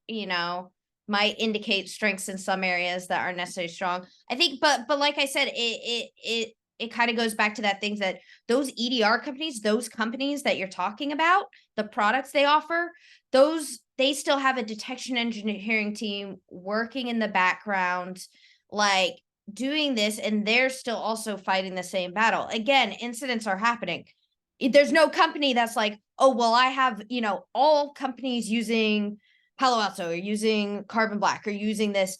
might indicate strengths in some areas that aren't necessarily strong. I think, but like I said, it kind of goes back to that things that those EDR companies, those companies that you're talking about, the products they offer, they still have a detection engineering team working in the background, like doing this, and they're still also fighting the same battle. Again, incidents are happening. There's no company that's like, oh, well, I have, all companies using Palo Alto or using Carbon Black or using this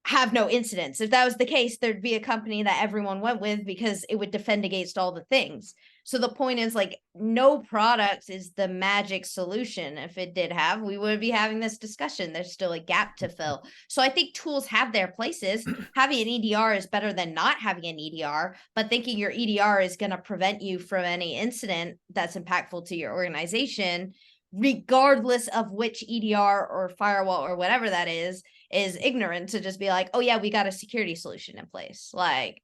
have no incidents. If that was the case, there'd be a company that everyone went with because it would defend against all the things. So the point is, like, no product is the magic solution. If it did have, we would be having this discussion. There's still a gap to fill. So I think tools have their places. Having an EDR is better than not having an EDR, but thinking your EDR is going to prevent you from any incident that's impactful to your organization, regardless of which EDR or firewall or whatever that is ignorant to just be like, oh yeah, we got a security solution in place. Like,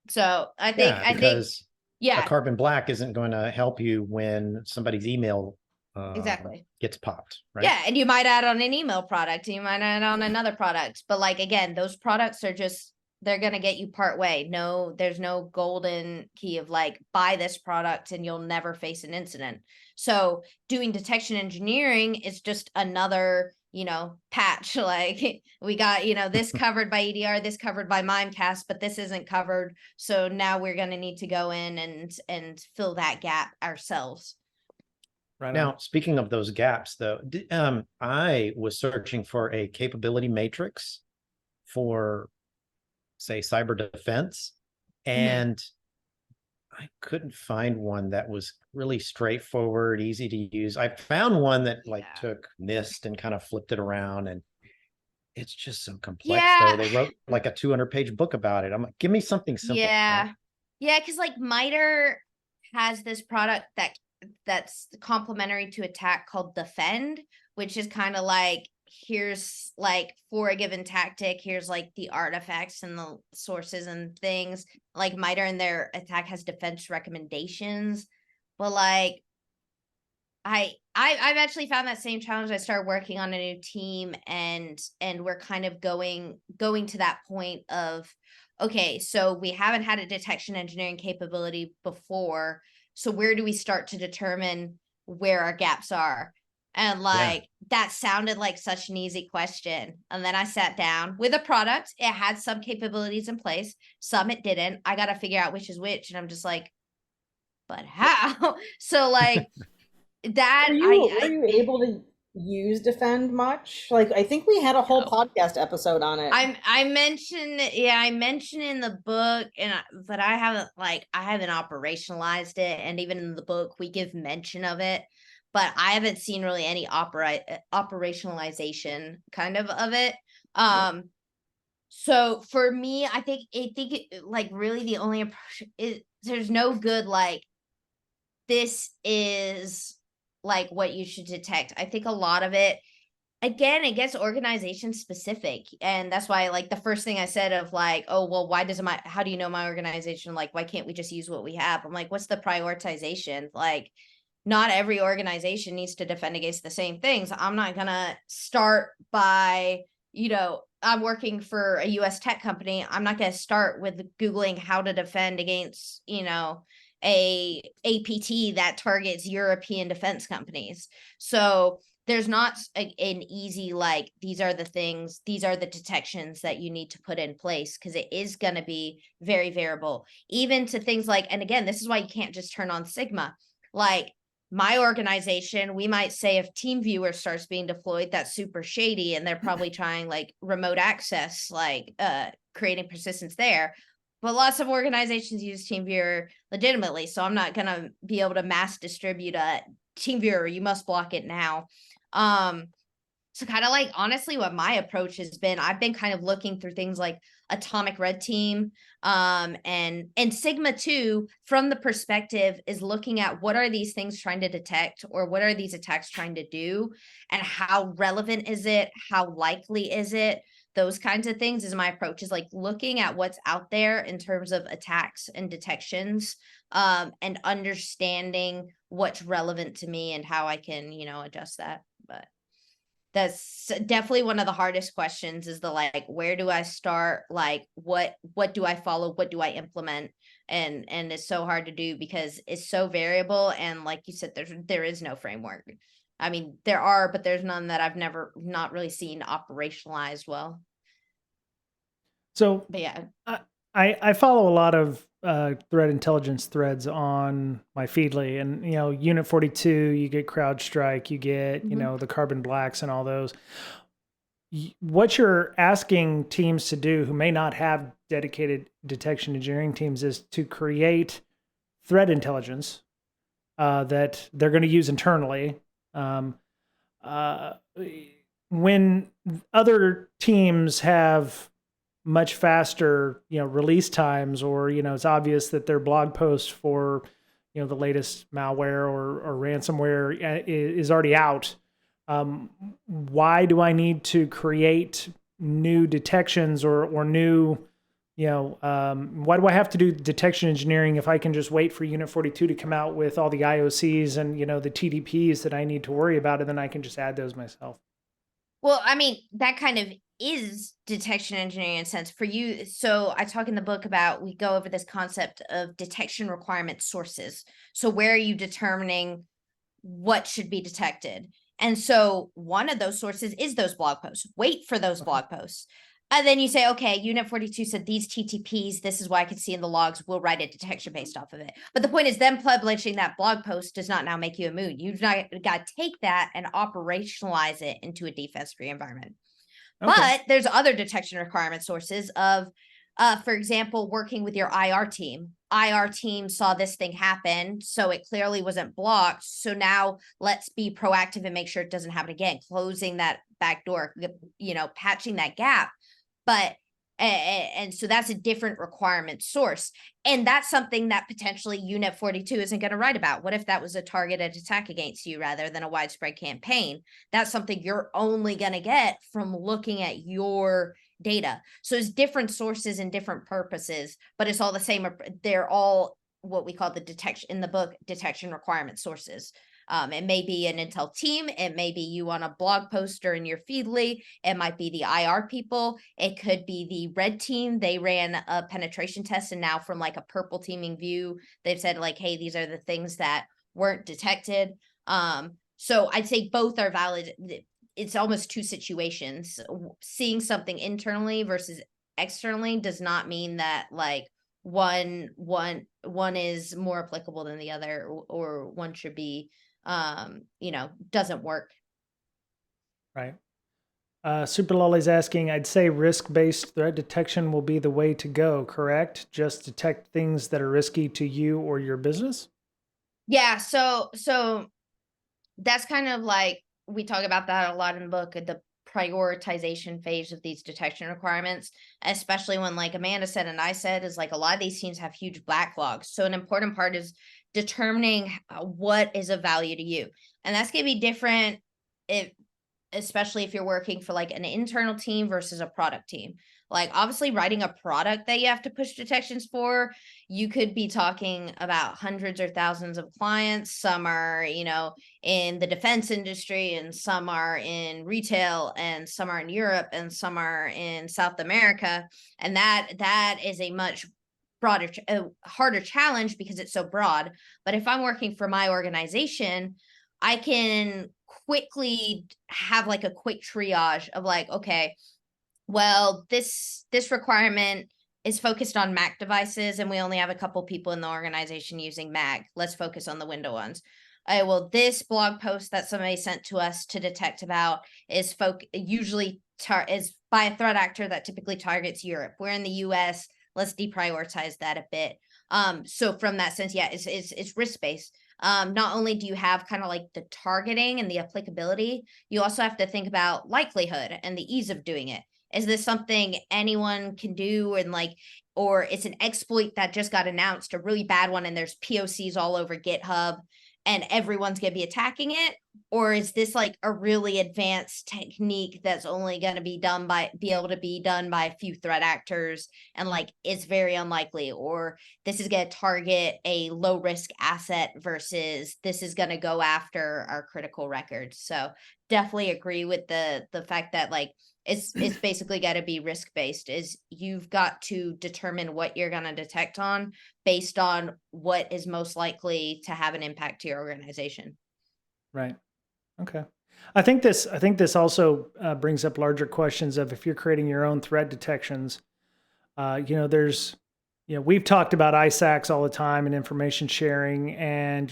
so I think a Carbon Black isn't going to help you when somebody's email exactly gets popped, right? Yeah, and you might add on an email product, and you might add on another product, but like, again, those products are just, they're going to get you part way. No, there's no golden key of like, buy this product and you'll never face an incident. So doing detection engineering is just another, patch. Like, we got, this covered by EDR, this covered by Mimecast, but this isn't covered. So now we're going to need to go in and fill that gap ourselves. Right. Now, speaking of those gaps, though, I was searching for a capability matrix for, say, cyber defense, and I couldn't find one that was really straightforward, easy to use. I found one that took NIST and kind of flipped it around, and it's just so complex. Though they wrote like a 200-page book about it. I'm like, give me something simple. Yeah, because like MITRE has this product that's complementary to attack called Defend, which is kind of like, here's like, for a given tactic, here's like the artifacts and the sources and things. Like MITRE and their attack has defense recommendations. but like I've actually found that same challenge. I started working on a new team, and we're kind of going to that point of, okay, so we haven't had a detection engineering capability before. So where do we start to determine where our gaps are? And like that sounded like such an easy question. And then I sat down with a product. It had some capabilities in place, some it didn't. I got to figure out which is which. And I'm just like, but how? So like that Were you able to use defend much? Like, I think we had a whole podcast episode on it. I mentioned in the book, but I haven't operationalized it, and even in the book we give mention of it, but I haven't seen really any operationalization kind of it. So for me, I think like really the only approach is there's no good like this is like what you should detect. I think a lot of it, again, it gets organization specific. And that's why like the first thing I said of like, oh, well, how do you know my organization? Like, why can't we just use what we have? I'm like, what's the prioritization? Like, not every organization needs to defend against the same things. I'm not gonna start by, I'm working for a US tech company. I'm not gonna start with Googling how to defend against, a APT that targets European defense companies. So there's not an easy, like, these are the detections that you need to put in place, because it is going to be very variable, even to things like, and again, this is why you can't just turn on Sigma. Like my organization, we might say if TeamViewer starts being deployed, that's super shady, and they're probably trying like remote access, like creating persistence there. But lots of organizations use TeamViewer legitimately, so I'm not going to be able to mass distribute a TeamViewer. You must block it now. So kind of like honestly what my approach has been, I've been kind of looking through things like Atomic Red Team, and Sigma 2 from the perspective is looking at what are these things trying to detect, or what are these attacks trying to do, and how relevant is it, how likely is it. Those kinds of things is my approach, is like looking at what's out there in terms of attacks and detections, and understanding what's relevant to me and how I can, adjust that. But that's definitely one of the hardest questions, is the like, where do I start? Like, what do I follow? What do I implement? And it's so hard to do because it's so variable. And like you said, there is no framework. I mean, there are, but there's none that I've not really seen operationalized well. So But yeah, I follow a lot of threat intelligence threads on my Feedly, and Unit 42, you get CrowdStrike, you get the Carbon Blacks and all those. What you're asking teams to do who may not have dedicated detection engineering teams is to create threat intelligence that they're going to use internally. When other teams have much faster, release times, or, it's obvious that their blog post for, the latest malware or ransomware is already out. Why do I need to create new detections or new, why do I have to do detection engineering if I can just wait for Unit 42 to come out with all the IOCs and, the TDPs that I need to worry about, and then I can just add those myself? well, I mean, that kind of is detection engineering in a sense for you. So I talk in the book about, we go over this concept of detection requirement sources. So where are you determining what should be detected? And so one of those sources is those blog posts. Wait for those blog posts. And then you say, okay, Unit 42 said these TTPs, this is what I could see in the logs, we'll write a detection based off of it. But the point is, them publishing that blog post does not now make you immune. You've got to take that and operationalize it into a defense-free environment. Okay. But there's other detection requirement sources of, for example, working with your IR team. IR team saw this thing happen, so it clearly wasn't blocked. So now let's be proactive and make sure it doesn't happen again, closing that back door, patching that gap. But and so that's a different requirement source. And that's something that potentially Unit 42 isn't going to write about. What if that was a targeted attack against you rather than a widespread campaign? That's something you're only going to get from looking at your data. So it's different sources and different purposes, but it's all the same. They're all what we call the detection in the book, detection requirement sources. It may be an Intel team. It may be you on a blog post or in your Feedly. It might be the IR people. It could be the red team. They ran a penetration test, and now from like a purple teaming view, they've said like, hey, these are the things that weren't detected. So I'd say both are valid. It's almost two situations. Seeing something internally versus externally does not mean that like one is more applicable than the other, or one should be doesn't work. Right. Super Lolly's asking, I'd say risk-based threat detection will be the way to go, correct? Just detect things that are risky to you or your business? Yeah, so that's kind of like, we talk about that a lot in the book, the prioritization phase of these detection requirements, especially when, like Amanda said and I said, is like a lot of these teams have huge backlogs. So an important part is determining what is of value to you. And that's going to be different especially if you're working for like an internal team versus a product team. Like obviously writing a product that you have to push detections for, you could be talking about hundreds or thousands of clients. Some are, in the defense industry, and some are in retail, and some are in Europe, and some are in South America. And that is a much broader, harder challenge because it's so broad. But if I'm working for my organization, I can quickly have like a quick triage of like, okay, well, this requirement is focused on Mac devices, and we only have a couple people in the organization using Mac. Let's focus on the Windows ones. Well, this blog post that somebody sent to us to detect about is usually is by a threat actor that typically targets Europe. We're in the US. Let's deprioritize that a bit. So from that sense, yeah, it's risk-based. Not only do you have kind of like the targeting and the applicability, you also have to think about likelihood and the ease of doing it. Is this something anyone can do, and like, or it's an exploit that just got announced, a really bad one, and there's POCs all over GitHub and everyone's going to be attacking it? Or is this like a really advanced technique that's only going to be able to be done by a few threat actors, and like it's very unlikely? Or this is going to target a low risk asset versus this is going to go after our critical records. So definitely agree with the fact that like it's basically got to be risk based. Is you've got to determine what you're going to detect on based on what is most likely to have an impact to your organization. Right. Okay. I think this also brings up larger questions of if you're creating your own threat detections. We've talked about ISACs all the time and information sharing, and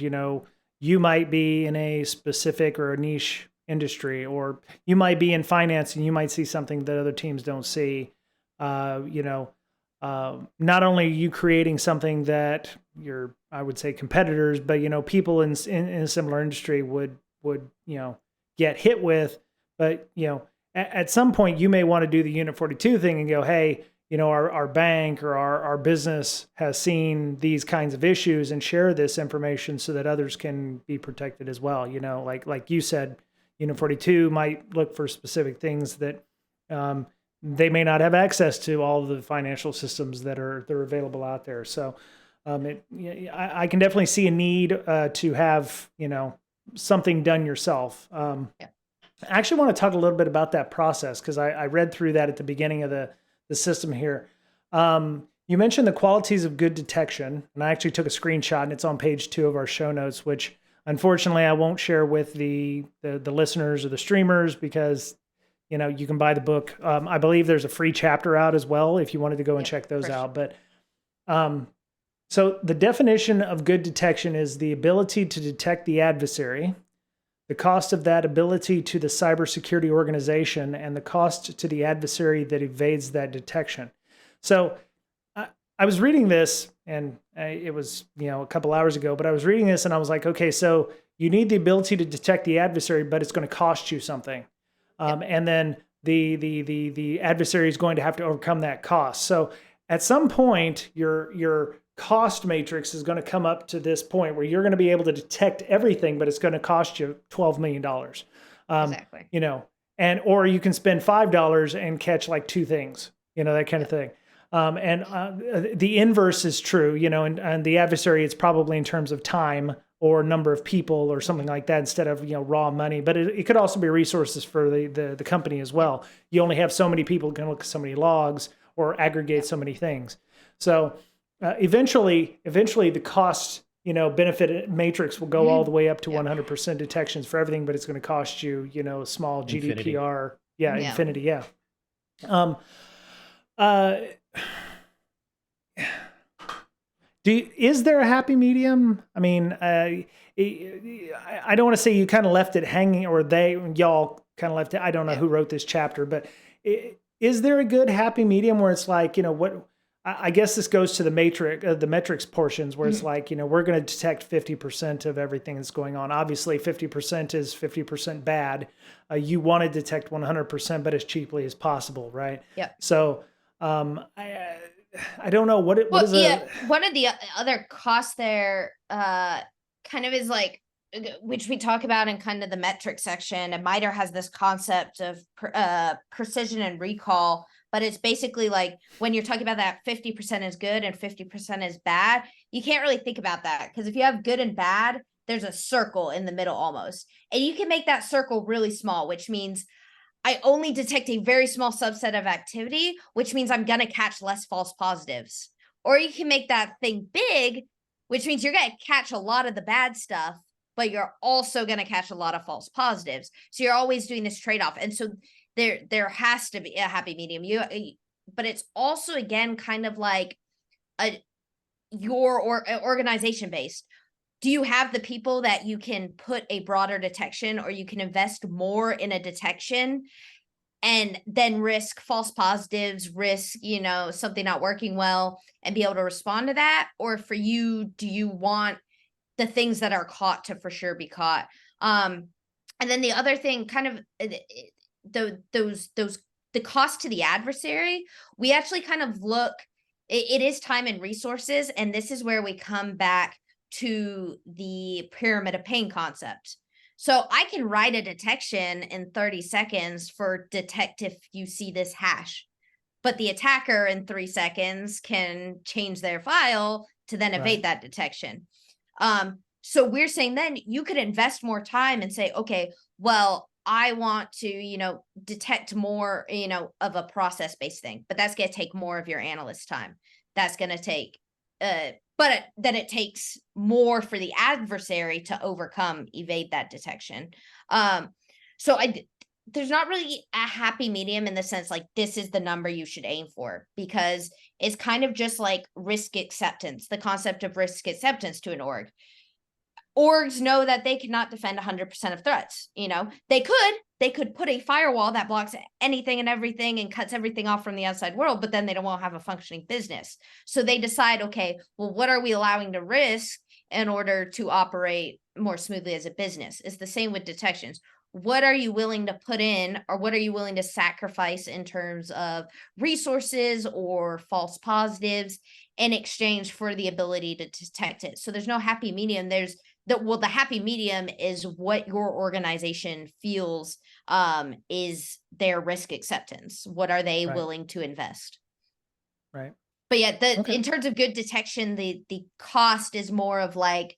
you might be in a specific or a niche industry, or you might be in finance and you might see something that other teams don't see. Not only are you creating something that I would say competitors, but people in a similar industry would get hit with. But at some point you may want to do the Unit 42 thing and go, hey, our bank or our business has seen these kinds of issues, and share this information so that others can be protected as well. Like you said, Unit 42 might look for specific things that they may not have access to all of the financial systems that are available out there. So I can definitely see a need to have something done yourself. I actually want to talk a little bit about that process, because I read through that at the beginning of the system here. You mentioned the qualities of good detection, and I actually took a screenshot, and it's on page 2 of our show notes, which unfortunately I won't share with the listeners or the streamers, because you can buy the book. I believe there's a free chapter out as well if you wanted to go and check those out. But so the definition of good detection is the ability to detect the adversary, the cost of that ability to the cybersecurity organization, and the cost to the adversary that evades that detection. So I was reading this, and it was a couple hours ago, but I was reading this and I was like, okay, so you need the ability to detect the adversary, but it's going to cost you something. And then the adversary is going to have to overcome that cost. So at some point, your cost matrix is going to come up to this point where you're going to be able to detect everything, but it's going to cost you $12 million. Exactly. Or you can spend $5 and catch like 2 things, that kind of thing. And the inverse is true, you know, and the adversary, it's probably in terms of time or number of people or something like that instead of, you know, raw money. But it could also be resources for the company as well. You only have so many people who can look at so many logs or aggregate so many things. So eventually the cost, you know, benefit matrix will go all the way up to 100% detections for everything, but it's going to cost you, you know, a small Infinity. GDPR. Yeah. Infinity. Yeah. Is there a happy medium? I mean, I don't want to say you kind of left it hanging, or y'all kind of left it. I don't know who wrote this chapter, but is there a good happy medium where it's like, you know, what? I guess this goes to the metrics portions where it's like, you know, we're going to detect 50% of everything that's going on. Obviously, 50% is 50% bad. You want to detect 100%, but as cheaply as possible, right? Yeah. So, I don't know what Well, is one of the other costs there kind of is like, which we talk about in kind of the metric section, and MITRE has this concept of precision and recall, but it's basically like when you're talking about that 50% is good and 50% is bad, you can't really think about that, because if you have good and bad, there's a circle in the middle almost, and you can make that circle really small, which means I only detect a very small subset of activity, which means I'm going to catch less false positives. Or you can make that thing big, which means you're going to catch a lot of the bad stuff, but you're also going to catch a lot of false positives. So you're always doing this trade-off. And so there has to be a happy medium. But it's also, again, kind of like your organization based. Do you have the people that you can put a broader detection, or you can invest more in a detection and then risk false positives, risk, you know, something not working well and be able to respond to that? Or for you, do you want the things that are caught to for sure be caught? And then the other thing, kind of the cost to the adversary, we actually kind of look, it is time and resources. And this is where we come back to the pyramid of pain concept. So I can write a detection in 30 seconds for detect if you see this hash, but the attacker in 3 seconds can change their file to then evade that detection. So we're saying then you could invest more time and say, okay, well, I want to, you know, detect more, you know, of a process-based thing, but that's going to take more of your analyst time. That's going to take, but then it takes more for the adversary to evade that detection. So there's not really a happy medium in the sense like this is the number you should aim for, because it's kind of just like risk acceptance, the concept of risk acceptance to an org. Orgs know that they cannot defend 100% of threats. You know, they could put a firewall that blocks anything and everything and cuts everything off from the outside world, but then they don't want to have a functioning business. So they decide, okay, well, what are we allowing to risk in order to operate more smoothly as a business? It's the same with detections. What are you willing to put in, or what are you willing to sacrifice in terms of resources or false positives in exchange for the ability to detect it? So there's no happy medium. The happy medium is what your organization feels is their risk acceptance. What are they willing to invest? Right. But yeah, in terms of good detection, the cost is more of like,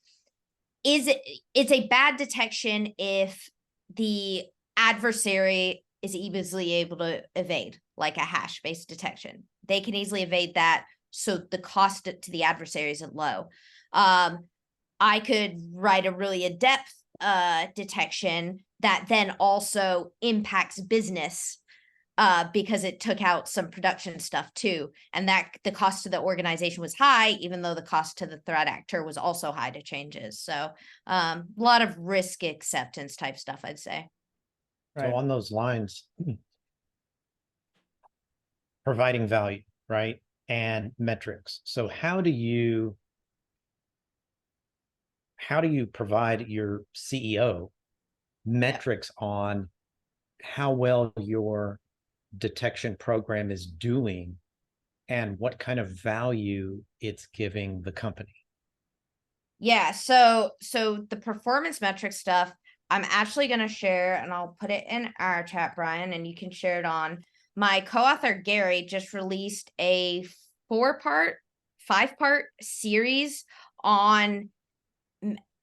it's a bad detection if the adversary is easily able to evade, like a hash-based detection. They can easily evade that, so the cost to the adversary isn't low. I could write a really adept detection that then also impacts business because it took out some production stuff too. And that the cost to the organization was high, even though the cost to the threat actor was also high to changes. So a lot of risk acceptance type stuff, I'd say. So on those lines, providing value, right? And metrics. So how do you provide your CEO metrics on how well your detection program is doing and what kind of value it's giving the company? Yeah, so the performance metric stuff, I'm actually going to share, and I'll put it in our chat, Brian, and you can share it on. My co-author Gary just released a five-part series on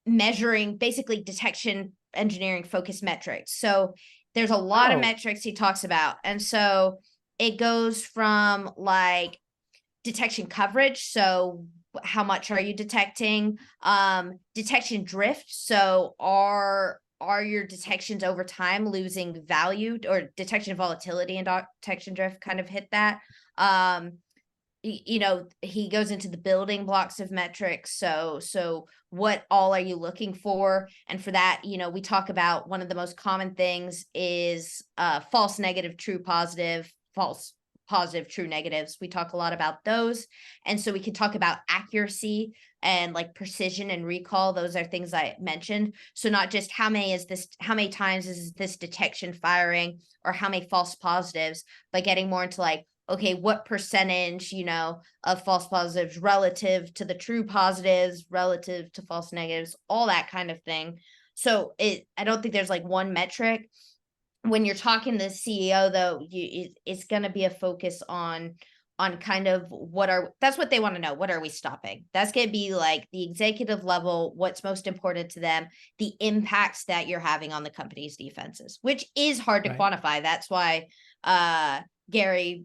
measuring basically detection engineering focused metrics. So there's a lot of metrics he talks about. And so it goes from like detection coverage. So how much are you detecting? Detection drift. So are your detections over time losing value, or detection volatility and detection drift kind of hit that. You know, he goes into the building blocks of metrics. So what all are you looking for? And for that, you know, we talk about one of the most common things is false negative, true positive, false positive, true negatives. We talk a lot about those. And so we can talk about accuracy and like precision and recall. Those are things I mentioned. So not just how many times is this detection firing, or how many false positives, but getting more into like, okay, what percentage, you know, of false positives relative to the true positives, relative to false negatives, all that kind of thing. So I don't think there's like one metric. When you're talking to the CEO though, it's going to be a focus on kind of that's what they want to know. What are we stopping? That's going to be like the executive level, what's most important to them, the impacts that you're having on the company's defenses, which is hard to quantify. That's why, Gary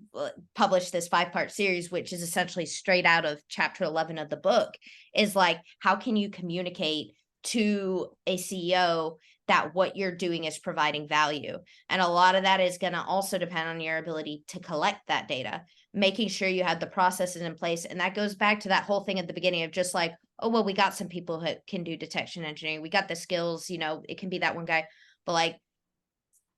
published this 5-part series, which is essentially straight out of chapter 11 of the book, is like, how can you communicate to a CEO that what you're doing is providing value? And a lot of that is going to also depend on your ability to collect that data, making sure you have the processes in place. And that goes back to that whole thing at the beginning of just like, oh, well, we got some people who can do detection engineering. We got the skills, you know, it can be that one guy, but like,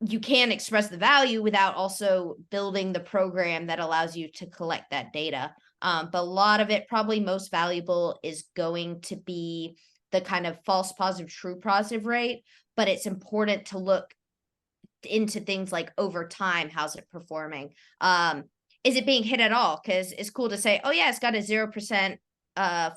you can express the value without also building the program that allows you to collect that data. But a lot of it, probably most valuable, is going to be the kind of false positive, true positive rate. But it's important to look into things like over time, how's it performing? Is it being hit at all? Because it's cool to say, oh yeah, it's got a 0%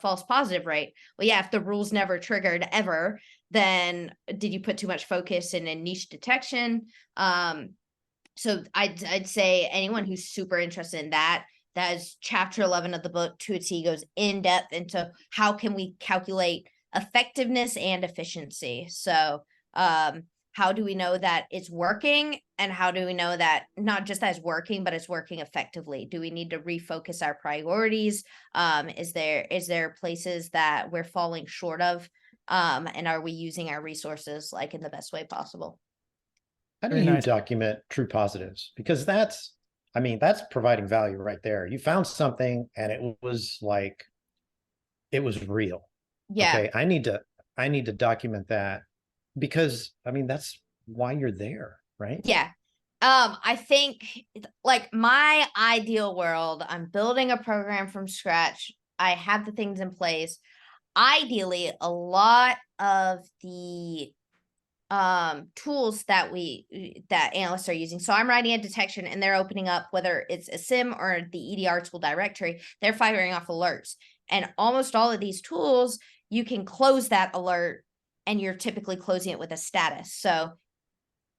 false positive rate. Well, yeah, if the rule's never triggered ever, then did you put too much focus in a niche detection? So I'd say anyone who's super interested in that is chapter 11 of the book to a T, goes in depth into how can we calculate effectiveness and efficiency. So how do we know that it's working, and how do we know that not just that it's working, but it's working effectively? Do we need to refocus our priorities? Is there places that we're falling short of? And are we using our resources like in the best way possible? How do you document true positives? Because that's providing value right there. You found something and it was real. Yeah. Okay. I need to document that, because that's why you're there, right? Yeah. I think like my ideal world, I'm building a program from scratch. I have the things in place. Ideally, a lot of the tools that analysts are using. So I'm writing a detection and they're opening up, whether it's a SIM or the EDR tool directory, they're firing off alerts. And almost all of these tools, you can close that alert and you're typically closing it with a status. So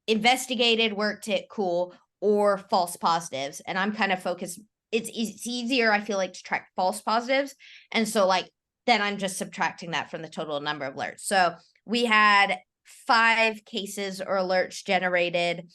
investigated, worked it, cool, or false positives. And I'm kind of focused. It's easier, I feel like, to track false positives. And so like, then I'm just subtracting that from the total number of alerts. So we had 5 cases or alerts generated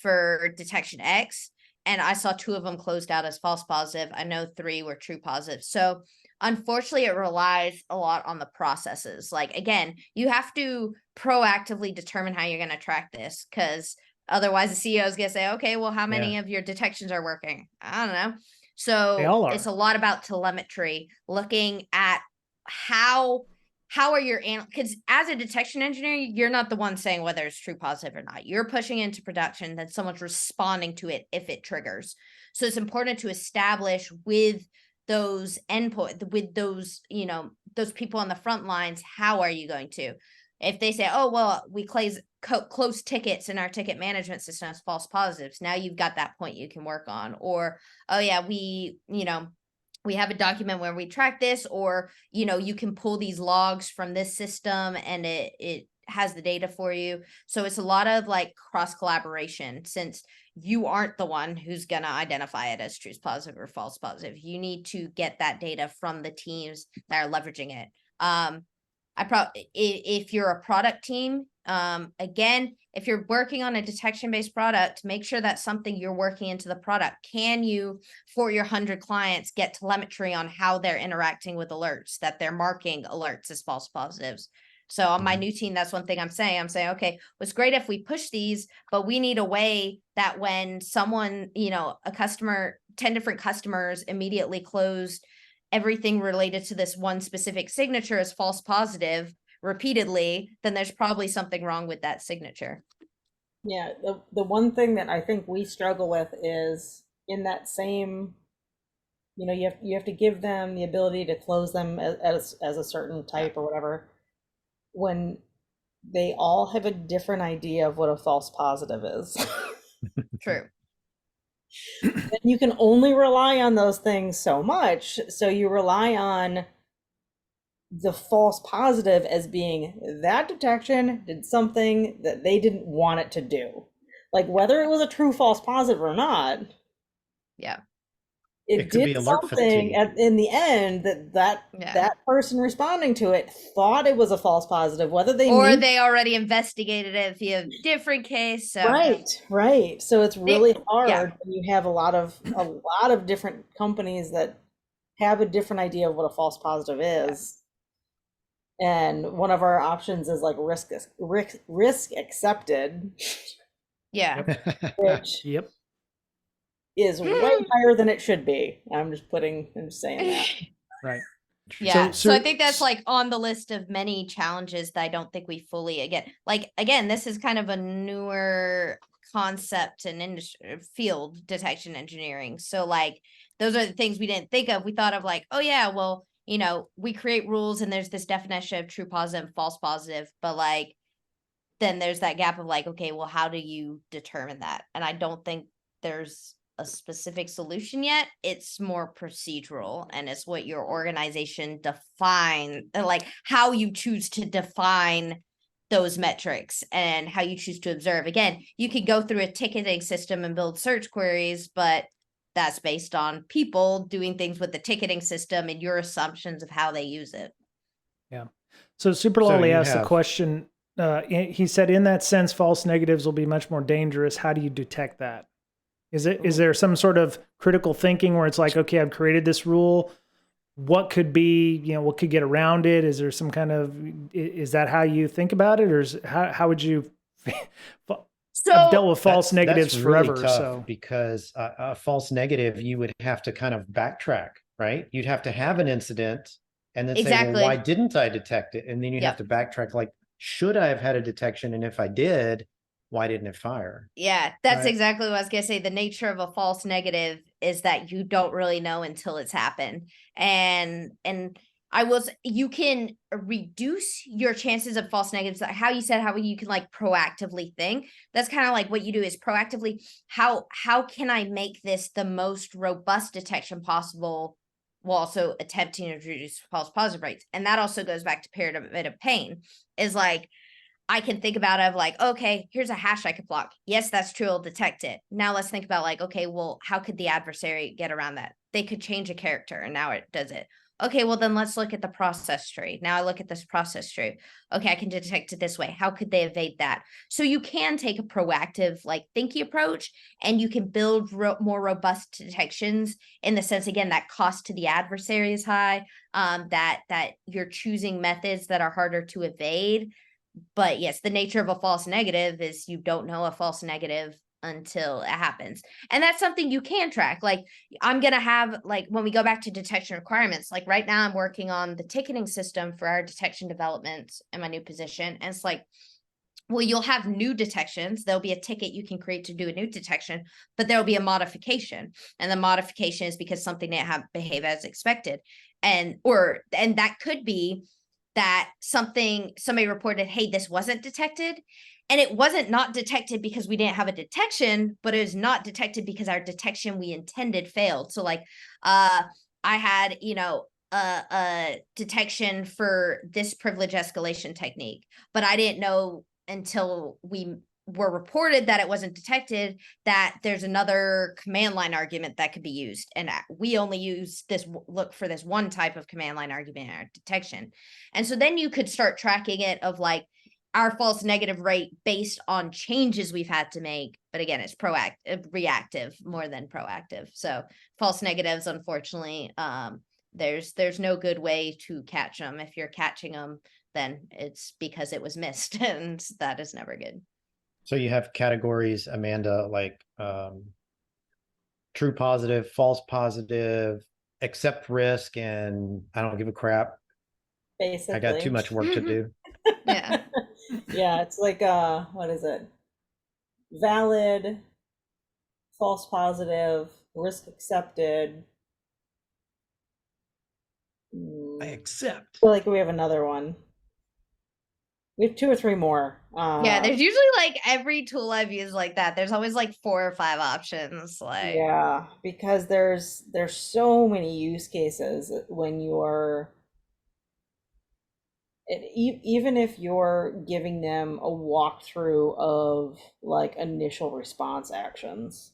for detection X, and I saw 2 of them closed out as false positive. I know 3 were true positive. So unfortunately, it relies a lot on the processes. Like, again, you have to proactively determine how you're going to track this, because otherwise the CEO is going to say, okay, well, how many of your detections are working? I don't know. So it's a lot about telemetry, looking at how are your, because as a detection engineer, you're not the one saying whether it's true positive or not. You're pushing into production, then someone's responding to it if it triggers. So it's important to establish with those endpoint, with those, those people on the front lines, how are you going to? If they say, oh, well, we close tickets in our ticket management system as false positives, now you've got that point you can work on. Or, oh yeah, we have a document where we track this, or, you can pull these logs from this system and it has the data for you. So it's a lot of like cross collaboration, since you aren't the one who's going to identify it as true positive or false positive. You need to get that data from the teams that are leveraging it. If you're a product team, again, if you're working on a detection-based product, make sure that's something you're working into the product. Can you, for your 100 clients, get telemetry on how they're interacting with alerts, that they're marking alerts as false positives? So on my new team, that's one thing I'm saying, okay, it's great if we push these, but we need a way that when someone, a customer, 10 different customers immediately closed everything related to this one specific signature as false positive repeatedly, then there's probably something wrong with that signature. Yeah, the one thing that I think we struggle with is in that same, you have to give them the ability to close them as a certain type or whatever, when they all have a different idea of what a false positive is. True. And you can only rely on those things so much. So you rely on the false positive as being that detection did something that they didn't want it to do. Like whether it was a true false positive or not. Yeah. It could be did alert something fatigue. in the end that person responding to it thought it was a false positive, whether they or they already investigated it via different case. So. Right. So it's really hard yeah. when you have a lot of different companies that have a different idea of what a false positive is. And one of our options is like risk accepted. Yeah. Which Yep. is way higher than it should be. I'm just saying that. Right. Yeah. So I think that's like on the list of many challenges that I don't think we fully again, this is kind of a newer concept and industry field, detection engineering. So like those are the things we didn't think of. We thought of like, oh yeah, well, we create rules and there's this definition of true positive, false positive, but like then there's that gap of like, okay, well, how do you determine that? And I don't think there's a specific solution yet. It's more procedural, and it's what your organization define, like how you choose to define those metrics and how you choose to observe. Again, you could go through a ticketing system and build search queries, but that's based on people doing things with the ticketing system and your assumptions of how they use it. Yeah. So Super Lolly asked the question, he said, in that sense, false negatives will be much more dangerous. How do you detect that? Is there some sort of critical thinking where it's like, okay, I've created this rule. What could be, what could get around it? Is there some kind of, is that how you think about it? Or how would you, I've dealt with false negatives that's really forever. Tough because a false negative, you would have to kind of backtrack, right? You'd have to have an incident and then say, well, why didn't I detect it? And then you'd have to backtrack, like, should I have had a detection? And if I did, why didn't it fire? Yeah, that's exactly what I was going to say. The nature of a false negative is that you don't really know until it's happened. And you can reduce your chances of false negatives. How you said, how you can like proactively think. That's kind of like what you do is proactively, how can I make this the most robust detection possible while also attempting to reduce false positive rates? And that also goes back to pyramid of pain, is like, I can think about it of like, okay, here's a hash I could block. Yes, that's true. I'll detect it. Now let's think about like, okay, well, how could the adversary get around that? They could change a character and now it does it. Okay, well, then let's look at the process tree. Now I look at this process tree. Okay, I can detect it this way. How could they evade that? So you can take a proactive, like thinky approach, and you can build more robust detections in the sense, again, that cost to the adversary is high, that you're choosing methods that are harder to evade. But yes, the nature of a false negative is you don't know a false negative until it happens. And that's something you can track. Like I'm going to have, like when we go back to detection requirements, like right now I'm working on the ticketing system for our detection development in my new position. And it's like, well, you'll have new detections. There'll be a ticket you can create to do a new detection, but there'll be a modification. And the modification is because something didn't behave as expected. And that could be that somebody reported, hey, this wasn't detected. And it wasn't not detected because we didn't have a detection, but it was not detected because our detection we intended failed. So like I had, a detection for this privilege escalation technique, but I didn't know until we were reported that it wasn't detected that there's another command line argument that could be used, and we only use this look for this one type of command line argument in our detection. And so then you could start tracking it of like our false negative rate based on changes we've had to make. But again, it's reactive more than proactive. So false negatives, unfortunately, there's no good way to catch them. If you're catching them, then it's because it was missed, and that is never good. So you have categories, Amanda, like true positive, false positive, accept risk, and I don't give a crap. Basically. I got too much work to do. Yeah. Yeah, it's like what is it? Valid, false positive, risk accepted. I accept. I feel like we have another one. We have 2 or 3 more. Yeah, there's usually like every tool I've used like that. There's always like 4 or 5 options. Like, yeah, because there's so many use cases when you're even if you're giving them a walkthrough of like initial response actions,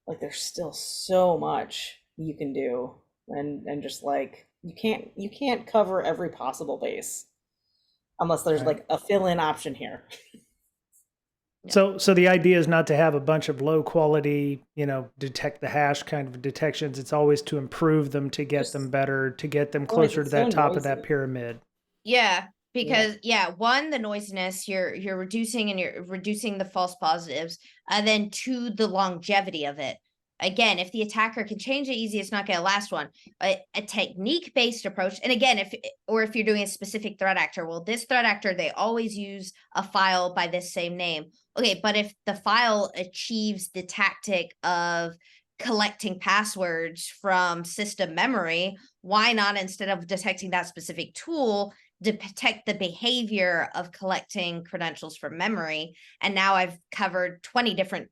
like there's still so much you can do, and just like you can't cover every possible base unless there's Right. like a fill-in option here. So the idea is not to have a bunch of low quality, detect the hash kind of detections. It's always to improve them, to get them better, to get them closer to it's that so top of that noisy. pyramid. yeah, because one, the noisiness, you're reducing, and you're reducing the false positives, and then 2, the longevity of it. Again, if the attacker can change it easy, it's not going to last one. A technique based approach, and again, if you're doing a specific threat actor, well, this threat actor, they always use a file by this same name. Okay, but if the file achieves the tactic of collecting passwords from system memory, why not, instead of detecting that specific tool, detect the behavior of collecting credentials from memory? And now I've covered 20 different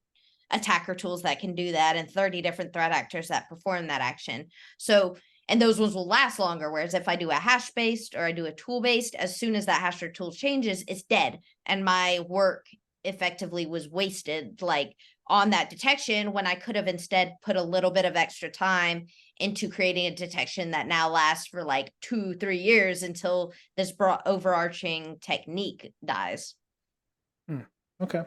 attacker tools that can do that, and 30 different threat actors that perform that action. So, and those ones will last longer. Whereas if I do a hash based or I do a tool based, as soon as that hash or tool changes, it's dead. And my work effectively was wasted, like on that detection, when I could have instead put a little bit of extra time into creating a detection that now lasts for like 2-3 years until this overarching technique dies. Okay.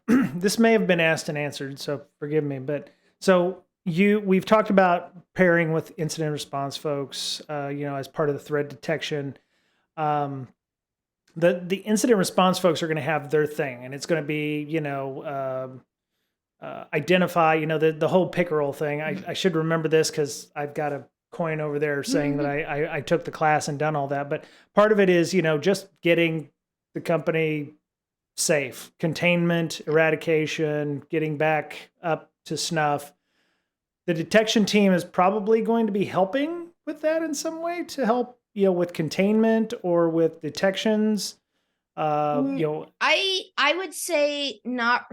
This may have been asked and answered, so forgive me, but so we've talked about pairing with incident response folks, as part of the threat detection. The incident response folks are going to have their thing, and it's going to be, identify, the whole pickerel thing. I should remember this because I've got a coin over there saying that I took the class and done all that. But part of it is, just getting the company safe, containment, eradication, getting back up to snuff. The detection team is probably going to be helping with that in some way to help, with containment or with detections. I would say not.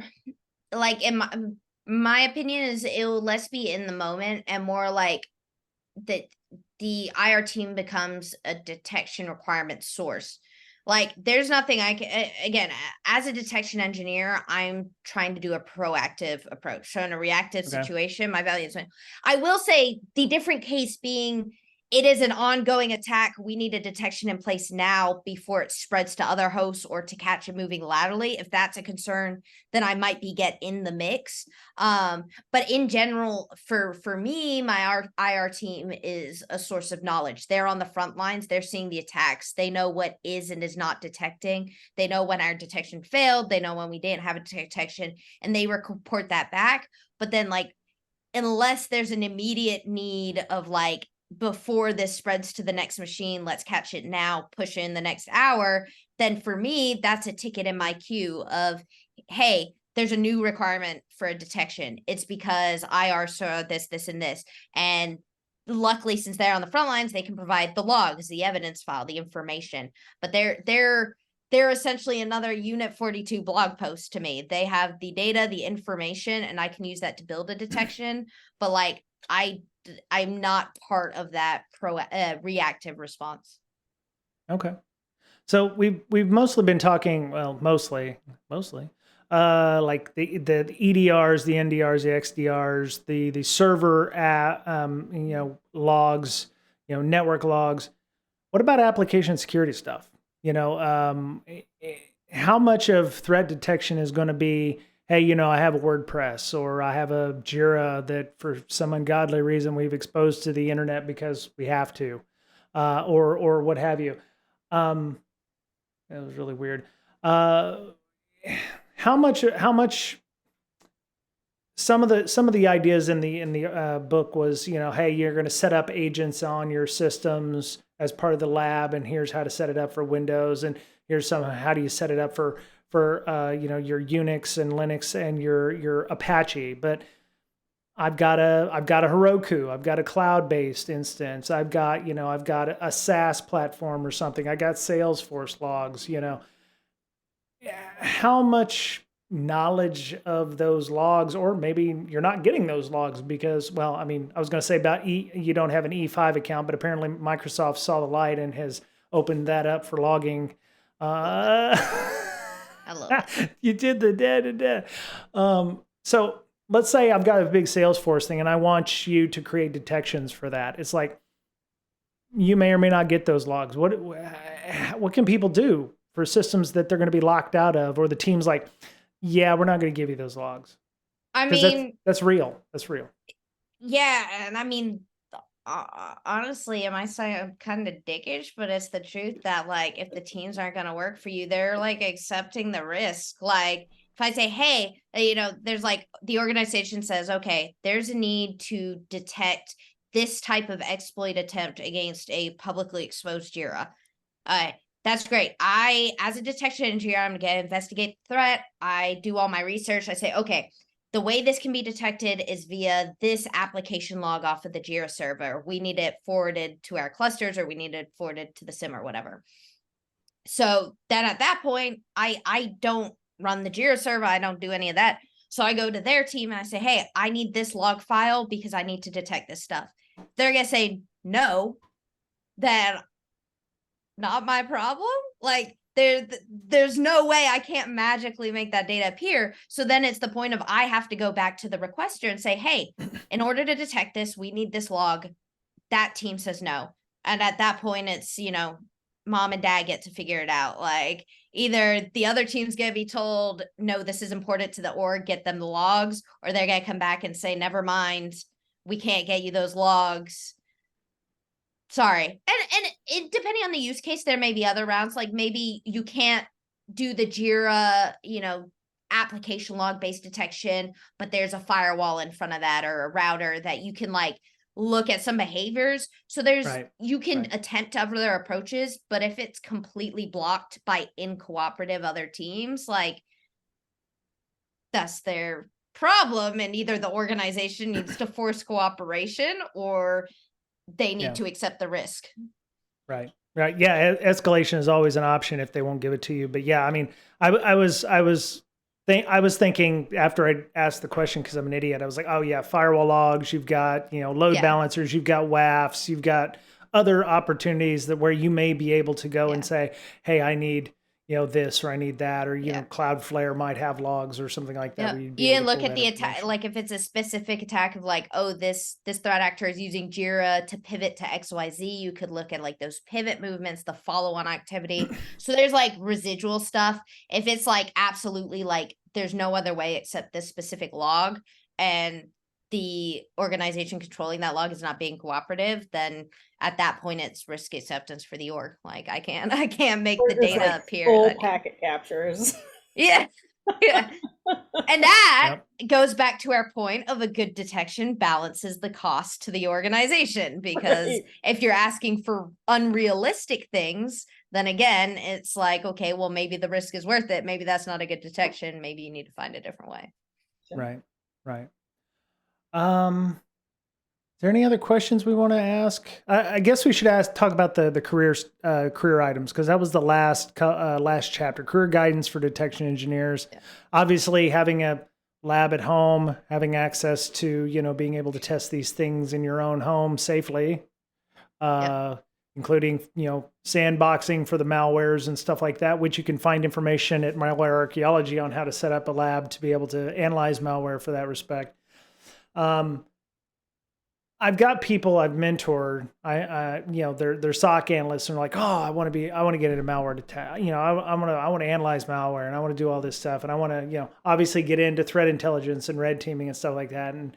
Like, in my opinion is it will less be in the moment and more like that the IR team becomes a detection requirement source. Like, there's nothing I can, again, as a detection engineer, I'm trying to do a proactive approach. So in a reactive situation, my value is, I will say the different case being, it is an ongoing attack. We need a detection in place now before it spreads to other hosts or to catch it moving laterally. If that's a concern, then I might get in the mix. But in general, for me, my IR team is a source of knowledge. They're on the front lines. They're seeing the attacks. They know what is and is not detecting. They know when our detection failed. They know when we didn't have a detection, and they report that back. But then, like, unless there's an immediate need of like, before this spreads to the next machine, let's catch it now, push in the next hour, then for me, that's a ticket in my queue of, hey, there's a new requirement for a detection. It's because IR saw this, this, and this. And luckily, since they're on the front lines, they can provide the logs, the evidence file, the information. But they're essentially another Unit 42 blog post to me. They have the data, the information, and I can use that to build a detection. But like, I'm not part of that reactive response. Okay. So we've mostly been talking, well, mostly, like the EDRs, the NDRs, the XDRs, the server logs, network logs. What about application security stuff? How much of threat detection is going to be, hey, I have a WordPress or I have a Jira that for some ungodly reason we've exposed to the internet because we have to, or what have you. That was really weird. How much some of the ideas in the book was, hey, you're going to set up agents on your systems as part of the lab, and here's how to set it up for Windows, and here's how do you set it up for your Unix and Linux and your Apache. But I've got a Heroku, I've got a cloud-based instance, I've got a SaaS platform or something, I got Salesforce logs. How much knowledge of those logs, or maybe you're not getting those logs because, well, I mean, I was going to say about you don't have an E5 account, but apparently Microsoft saw the light and has opened that up for logging. I love it. You did the dead. So let's say I've got a big Salesforce thing and I want you to create detections for that. It's like, you may or may not get those logs. What can people do for systems that they're going to be locked out of, or the team's like, yeah, we're not going to give you those logs? I mean, that's real. That's real. Yeah, and I mean, honestly, am I saying kind of dickish, but it's the truth that like if the teams aren't going to work for you, they're like accepting the risk. Like if I say, hey, there's like the organization says, okay, there's a need to detect this type of exploit attempt against a publicly exposed Jira. That's great. As a detection engineer, I'm going to investigate the threat. I do all my research. I say, okay, the way this can be detected is via this application log off of the Jira server. We need it forwarded to our clusters, or we need it forwarded to the SIM or whatever. So then at that point, I don't run the Jira server. I don't do any of that. So I go to their team and I say, hey, I need this log file because I need to detect this stuff. They're going to say no, then not my problem. Like there's no way I can't magically make that data appear. So then it's the point of I have to go back to the requester and say, hey, in order to detect this, we need this log. That team says no. And at that point, it's, mom and dad get to figure it out. Like either the other team's going to be told, no, this is important to the org, get them the logs, or they're going to come back and say, never mind, we can't get you those logs. Sorry. And it, depending on the use case, there may be other rounds. Like maybe you can't do the Jira, application log based detection, but there's a firewall in front of that or a router that you can like look at some behaviors. So you can attempt other approaches, but if it's completely blocked by incooperative other teams, like that's their problem. And either the organization needs to force cooperation or they need to accept the risk. Right. Yeah. Escalation is always an option if they won't give it to you. But yeah, I mean, I was thinking after I asked the question, cause I'm an idiot, I was like, oh yeah, firewall logs, you've got, load balancers, you've got WAFs, you've got other opportunities where you may be able to go and say, hey, I need, this, or I need that, or, Cloudflare might have logs or something like that. You can look at the attack, like if it's a specific attack of like, oh, this threat actor is using Jira to pivot to XYZ, you could look at like those pivot movements, the follow-on activity. So there's like residual stuff. If it's like absolutely like there's no other way except this specific log, and the organization controlling that log is not being cooperative, then at that point it's risk acceptance for the org. Like I can't make the data appear. Full packet captures. Yeah. And that goes back to our point of a good detection balances the cost to the organization, because if you're asking for unrealistic things, then again, it's like, okay, well, maybe the risk is worth it. Maybe that's not a good detection. Maybe you need to find a different way. Right. Is there any other questions we want to ask? I guess we should talk about the career items, because that was the last chapter, career guidance for detection engineers. Yeah. Obviously, having a lab at home, having access to, being able to test these things in your own home safely, including, sandboxing for the malwares and stuff like that, which you can find information at Malware Archaeology on how to set up a lab to be able to analyze malware for that respect. I've got people I've mentored. They're SOC analysts, and they're like, oh, I want to get into malware detect. I want to analyze malware, and I want to do all this stuff, and I want to, obviously get into threat intelligence and red teaming and stuff like that. And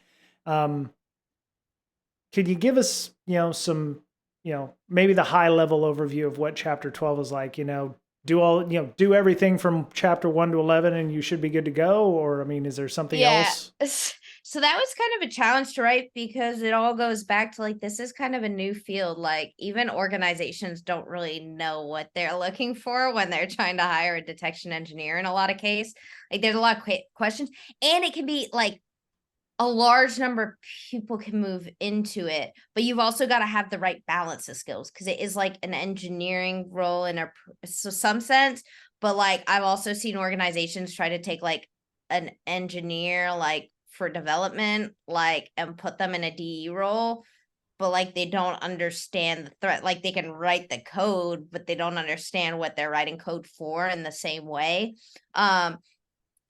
could you give us, some, maybe the high level overview of what Chapter 12 is like? Do everything from Chapter 1 to 11, and you should be good to go. Or, I mean, is there something else? So that was kind of a challenge to write, because it all goes back to, like, this is kind of a new field. Like, even organizations don't really know what they're looking for when they're trying to hire a detection engineer in a lot of cases. Like, there's a lot of questions, and it can be like a large number of people can move into it, but you've also got to have the right balance of skills, because it is like an engineering role in some sense. But like, I've also seen organizations try to take like an engineer, like for development, like, and put them in a DE role, but like they don't understand the threat. Like, they can write the code, but they don't understand what they're writing code for in the same way.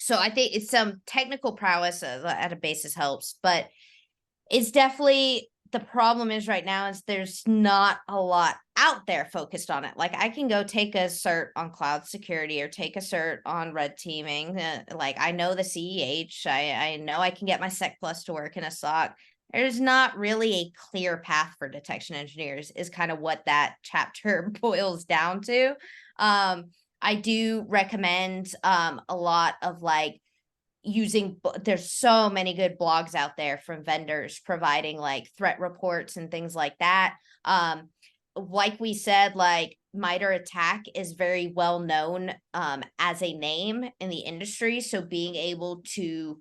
So I think it's some technical prowess at a basis helps, but it's definitely, the problem is right now is there's not a lot out there focused on it. Like, I can go take a cert on cloud security or take a cert on red teaming. Like, I know the CEH, I know I can get my Sec Plus to work in a SOC. There's not really a clear path for detection engineers, is kind of what that chapter boils down to. I do recommend a lot of like there's so many good blogs out there from vendors providing like threat reports and things like that. Like we said, like, MITRE ATT&CK is very well known as a name in the industry. So being able to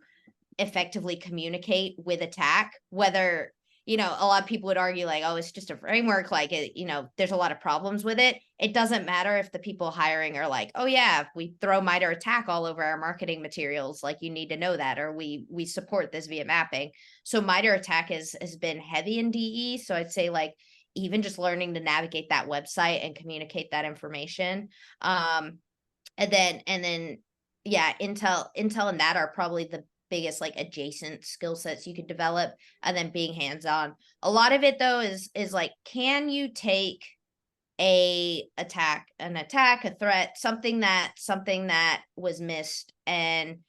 effectively communicate with attack, whether, a lot of people would argue like, oh, it's just a framework, like it, there's a lot of problems with it. It doesn't matter if the people hiring are like, oh yeah, we throw MITRE ATT&CK all over our marketing materials, like, you need to know that, or we support this via mapping. So MITRE ATT&CK has been heavy in DE. So I'd say like, even just learning to navigate that website and communicate that information. And then yeah, Intel and that are probably the biggest like adjacent skill sets you could develop, and then being hands-on. A lot of it though is like, can you take an attack, a threat, something that was missed, and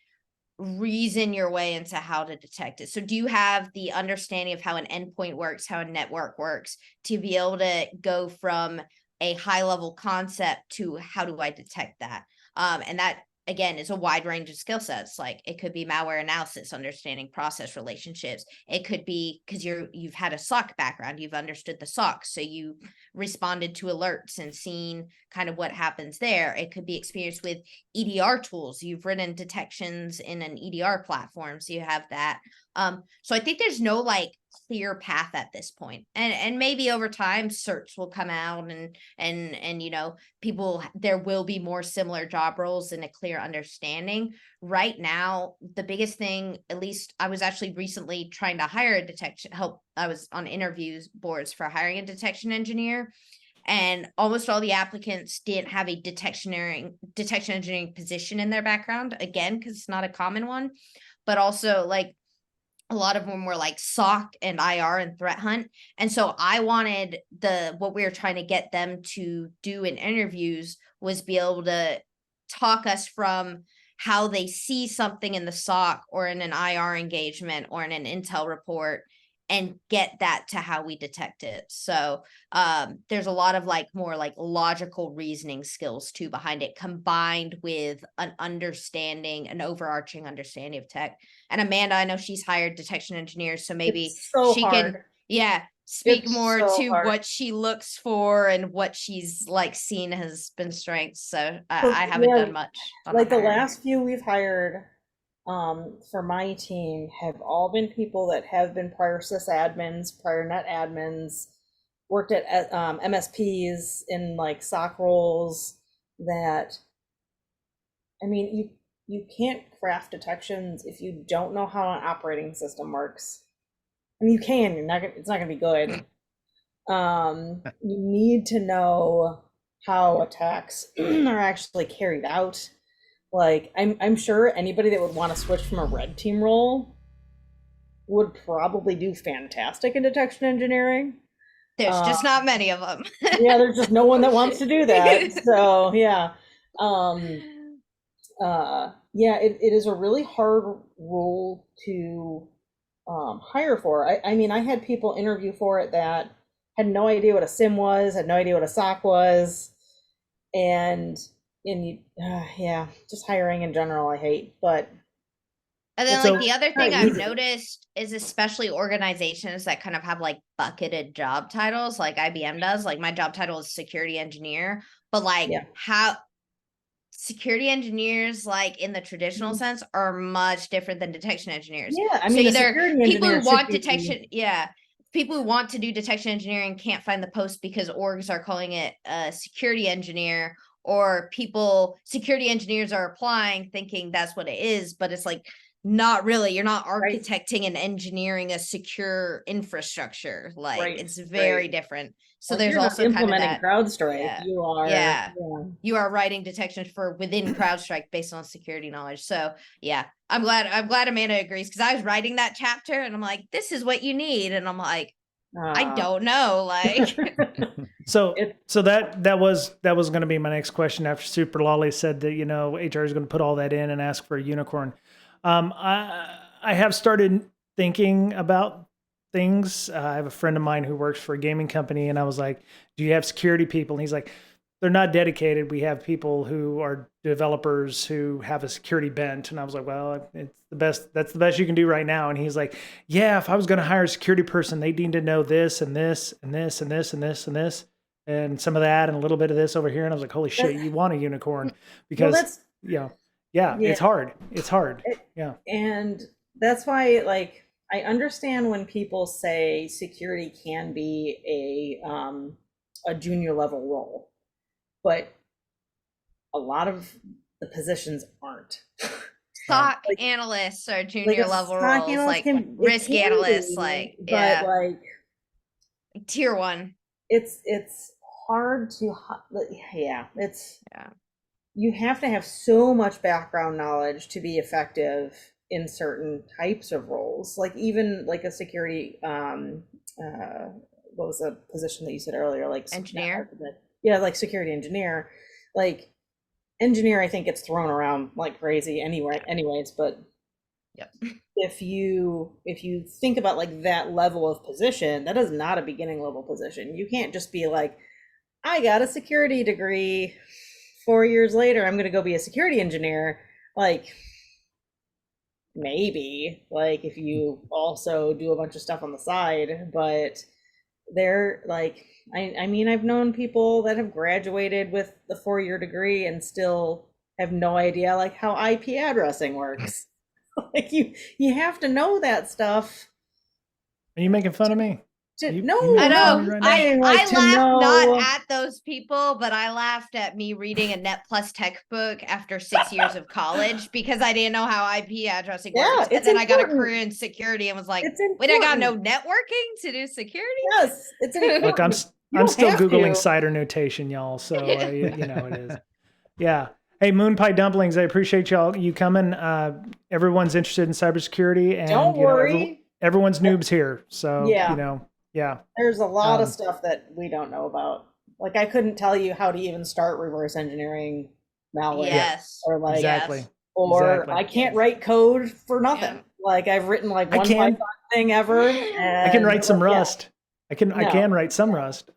reason your way into how to detect it? So do you have the understanding of how an endpoint works, how a network works, to be able to go from a high level concept to how do I detect that? And that, again, is a wide range of skill sets. Like, it could be malware analysis, understanding process relationships. It could be because you've had a SOC background, you've understood the SOC, so you responded to alerts and seen kind of what happens there. It could be experience with EDR tools. You've written detections in an EDR platform, so you have that. So I think there's no like clear path at this point. And maybe over time certs will come out and people, there will be more similar job roles and a clear understanding. Right now, the biggest thing, at least I was actually recently trying to hire a detection help. I was on interviews boards for hiring a detection engineer, and almost all the applicants didn't have a detection engineering position in their background, again, because it's not a common one. But also, like, a lot of them were like SOC and IR and threat hunt. And so I wanted what we were trying to get them to do in interviews was be able to talk us from how they see something in the SOC or in an IR engagement or in an Intel report, and get that to how we detect it. So there's a lot of like more like logical reasoning skills too behind it, combined with an overarching understanding of tech. And Amanda, I know she's hired detection engineers, so maybe she can, speak more to what she looks for and what she's like seen has been strengths. So I haven't done much on like the last few we've hired for my team have all been people that have been prior sysadmins, prior net admins, worked at MSPs in like SOC roles. That, I mean, you can't craft detections if you don't know how an operating system works. I mean, you can, it's not gonna be good. You need to know how attacks are actually carried out. Like, I'm sure anybody that would want to switch from a red team role would probably do fantastic in detection engineering. There's just not many of them. Yeah, there's just no one that wants to do that. So yeah. Yeah, it is a really hard role to hire for. I mean, I had people interview for it that had no idea what a sim was, had no idea what a SOC was, and you, yeah, just hiring in general, I hate. But And then So- like the other thing Not I've easy. noticed is especially organizations that kind of have like bucketed job titles, like IBM does. Like my job title is security engineer, but like Yeah. how security engineers, like in the traditional sense, are much different than detection engineers. yeah, I So mean, a either security people engineer who want should be- detection, yeah, people who want to do detection engineering can't find the post because orgs are calling it a security engineer, or security engineers are applying thinking that's what it is, but it's like not really. You're not Right. architecting and engineering a secure infrastructure. Like Right, it's very right. different. So Like, there's you're not also kind of implementing that. CrowdStrike. Yeah. You are, Yeah. You are writing detection for within CrowdStrike based on security knowledge. So yeah, I'm glad Amanda agrees, because I was writing that chapter and I'm like, this is what you need. And I'm like, I don't know. Like So It- so that was going to be my next question after Super Lolly said that, you know, HR is going to put all that in and ask for a unicorn. I have started thinking about things. I have a friend of mine who works for a gaming company, and I was like, do you have security people? And he's like, they're not dedicated. We have people who are developers who have a security bent. And I was like, well, it's the best. That's the best you can do right now. And he's like, yeah, if I was going to hire a security person, they need to know this and this and this and this and this and this and some of that and a little bit of this over here. And I was like, holy shit, you want a unicorn? Because, that's yeah, Yeah. it's hard. It's hard. Yeah. and that's why, like, I understand when people say security can be a junior level role, but a lot of the positions aren't. SOC Like- analysts are Like, junior a level SOC roles, analyst like it risk can analysts, be, like but yeah, like tier one. it's hard to it's Yeah. you have to have so much background knowledge to be effective in certain types of roles, like even like a security what was the position that you said earlier, like Engineer? Yeah, like security engineer. Like engineer, I think gets thrown around like crazy anyways, but Yep. if you think about like that level of position, that is not a beginning level position. You can't just be like, I got a security degree, 4 years later I'm going to go be a security engineer. Like, maybe, like, if you also do a bunch of stuff on the side, but they're like, I mean, I've known people that have graduated with the 4-year degree and still have no idea like how IP addressing works. Like, you have to know that stuff. Are you making fun of me? You No, making I fun know. of me right now? I like, to laughed not know- at those people, but I laughed at me reading a Net Plus tech book after 6 years of college because I didn't know how IP addressing Yeah, works. And it's then I got a important. career in security and was like, It's wait, I got no important. networking to do security? Yes, it's important. Look, I'm You I'm don't still have Googling to. cider notation, y'all. So you know it is. Yeah. Hey, Moon Pie Dumplings, I appreciate you coming. Everyone's interested in cybersecurity, and Don't you know, worry. everyone's noobs here. So Yeah. you know, yeah. There's a lot of Um, stuff that we don't know about. Like, I couldn't tell you how to even start reverse engineering malware. Yes. Or like, Exactly. Yes. or Exactly. I can't write code for nothing. Yeah. Like, I've written like I one can. Python thing ever. I can write some yeah, Rust. I can No. write some Rust.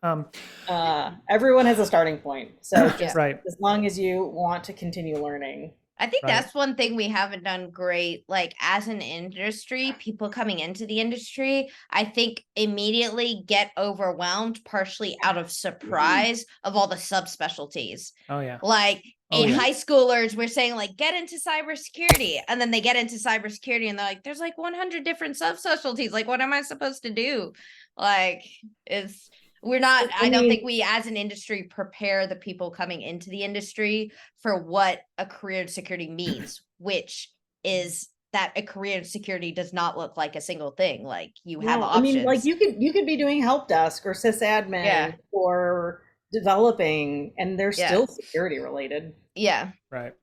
everyone has a starting point. So just Right. as long as you want to continue learning. I think Right. that's one thing we haven't done great. Like as an industry, people coming into the industry, I think immediately get overwhelmed, partially out of surprise of all the subspecialties. Oh yeah. Like Oh, in yeah. high schoolers, we're saying like get into cybersecurity, and then they get into cybersecurity and they're like, there's like 100 different subspecialties. Like, what am I supposed to do? Like, it's We're not, I I don't think mean- we as an industry prepare the people coming into the industry for what a career in security means, which is that a career in security does not look like a single thing. Like you have No, I options. mean, like you could be doing help desk or sysadmin Yeah. or developing, and they're Yeah. still security related. Yeah. Right.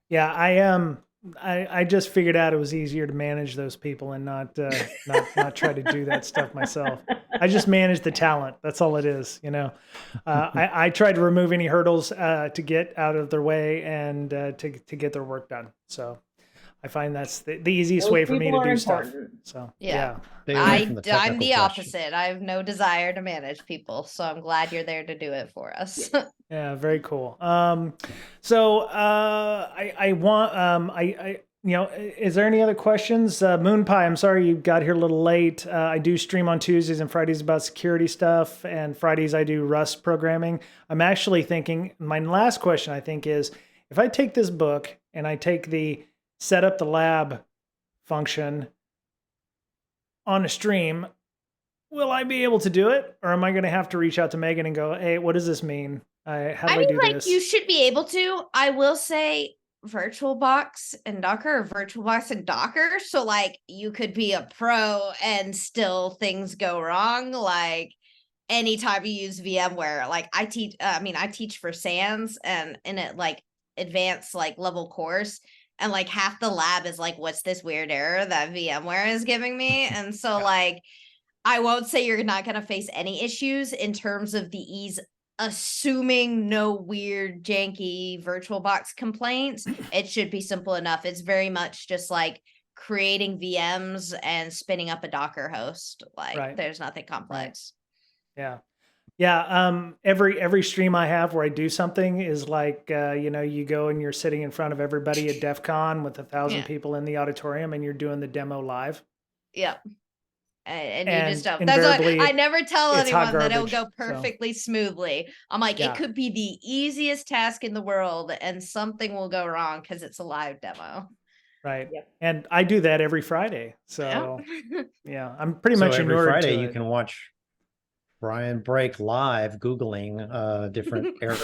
Yeah, I just figured out it was easier to manage those people and not try to do that stuff myself. I just manage the talent. That's all it is, you know. I tried to remove any hurdles to get out of their way and to get their work done. So I find that's the easiest Those way for me people to are do stuff. important. So Yeah. Stay away from I'm technical the questions. opposite. I have no desire to manage people, so I'm glad you're there to do it for us. yeah, very cool. So I want I you know, is there any other questions? Moon Pie, I'm sorry you got here a little late. I do stream on Tuesdays and Fridays about security stuff, and Fridays I do Rust programming. I'm actually thinking, my last question I think is, if I take this book and I take the set up the lab function on a stream, will I be able to do it? Or am I going to have to reach out to Megan and go, hey, what does this mean? How do I do like this? you should be able to. I will say VirtualBox and Docker or VirtualBox and Docker. So like you could be a pro and still things go wrong. Like anytime you use VMware, like I teach for SANS and in it like advanced like level course. And like half the lab is like, what's this weird error that VMware is giving me? And so like, I won't say you're not going to face any issues in terms of the ease, assuming no weird, janky VirtualBox complaints. It should be simple enough. It's very much just like creating VMs and spinning up a Docker host. Like Right. there's nothing complex. Yeah. Yeah. Every stream I have where I do something is like, you know, you go and you're sitting in front of everybody at DEF CON with 1,000 Yeah. people in the auditorium and you're doing the demo live. Yep. And you And just don't. That's why invariably I never tell it's hot anyone that it'll garbage, go so. perfectly smoothly. I'm like, Yeah. it could be the easiest task in the world and something will go wrong because it's a live demo. Right. Yep. And I do that every Friday. So yeah, I'm pretty So much every inured Friday to you it. can watch Brian Break live Googling different errors.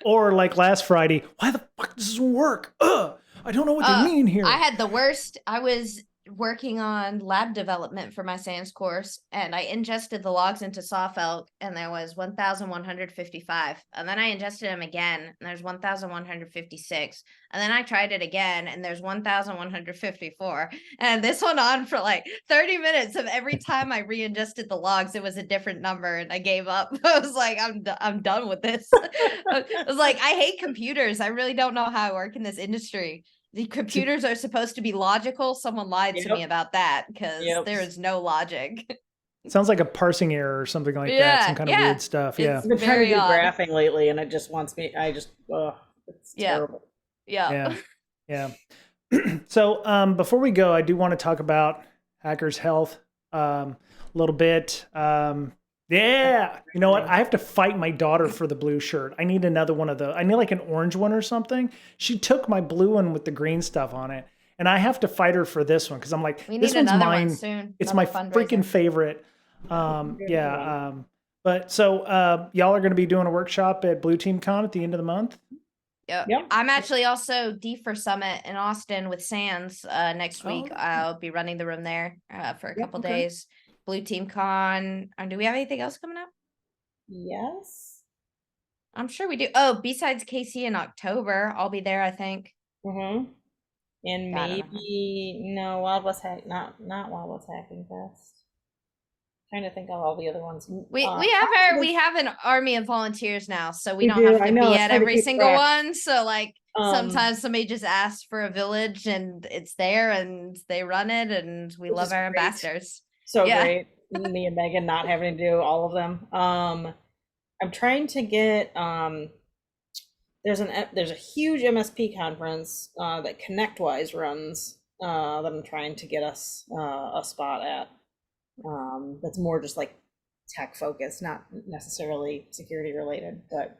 Or like last Friday, why the fuck does this work? Ugh, I don't know what they mean here. I had the worst. I was working on lab development for my SANS course, and I ingested the logs into Sawfelt, and there was 1,155. And then I ingested them again, and there's 1,156. And then I tried it again, and there's 1,154. And this went on for like 30 minutes of every time I re-ingested the logs, it was a different number, and I gave up. I was like, I'm done with this. I was like, I hate computers. I really don't know how I work in this industry. The computers are supposed to be logical. Someone lied to me Yep. about that because Yep. there is no logic. Sounds like a parsing error or something like that. Yeah, Some kind of yeah. weird stuff. Yeah. I've been trying to Very do odd. graphing lately, and it just wants me. It's Yeah. terrible. Yeah. Yeah. Yeah. So before we go, I do want to talk about hackers' health a little bit. Yeah. You know what? I have to fight my daughter for the blue shirt. I need another one of those. I need like an orange one or something. She took my blue one with the green stuff on it. And I have to fight her for this one because I'm like, We this need one's another mine. one soon. It's my Another freaking fundraiser. favorite. But so y'all are going to be doing a workshop at Blue Team Con at the end of the month. Yep. Yep. I'm actually also D for Summit in Austin with SANS next week. Oh. I'll be running the room there for a couple okay. days. Blue Team Con. Do we have anything else coming up? Yes. I'm sure we do. Oh, besides Casey in October, I'll be there, I think. Mm-hmm. And Got it. maybe no Wild West Hack, not Wild West Hacking Fest. Trying to think of all the other ones. We possibly- we have an army of volunteers now, so we We don't do, have I to know, be it's at hard to every keep single track. one. So like Um, sometimes somebody just asks for a village and it's there and they run it and we Which love is our great. ambassadors. So Yeah. great. Me and Megan not having to do all of them. I'm trying to get there's a huge MSP conference that ConnectWise runs that I'm trying to get us a spot at. That's more just like tech focused, not necessarily security related, but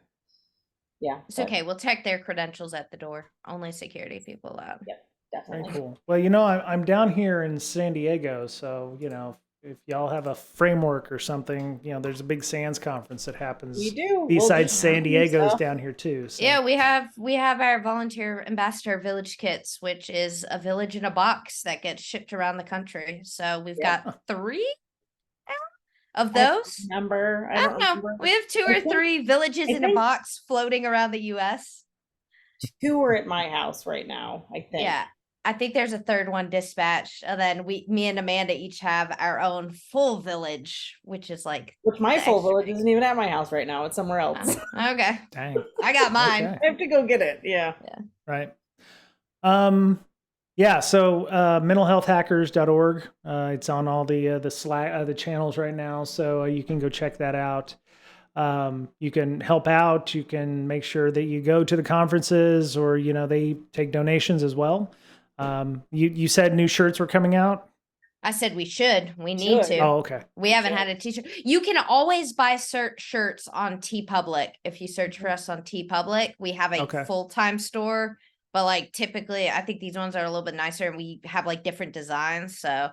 yeah. It's but okay. We'll check their credentials at the door. Only security people allowed. Very Definitely. cool. Well, you know, I'm down here in San Diego, so you know, if y'all have a framework or something, there's a big SANS conference that happens. We do. Besides We'll do San Diego's stuff. down here too. So. Yeah, we have our volunteer ambassador village kits, which is a village in a box that gets shipped around the country. So we've got 3 now of those. Number. I don't know. We have 2 or 3 villages in a box floating around the US. 2 are at my house right now, I think. Yeah. I think there's a 3rd one dispatched, and then me and Amanda each have our own full village, which is like my the full extra village big. isn't even at my house right now. It's somewhere else. Okay. Dang. I got mine. Okay. I have to go get it. Yeah. Right. Yeah. So mentalhealthhackers.org. It's on all the Slack the channels right now, so you can go check that out. You can help out. You can make sure that you go to the conferences, or they take donations as well. You said new shirts were coming out. I said we should. We need to. Oh, okay. We haven't had a t-shirt. You can always buy shirts on TeePublic. If you search for us on TeePublic, we have a full-time store, but like typically I think these ones are a little bit nicer, and we have like different designs. So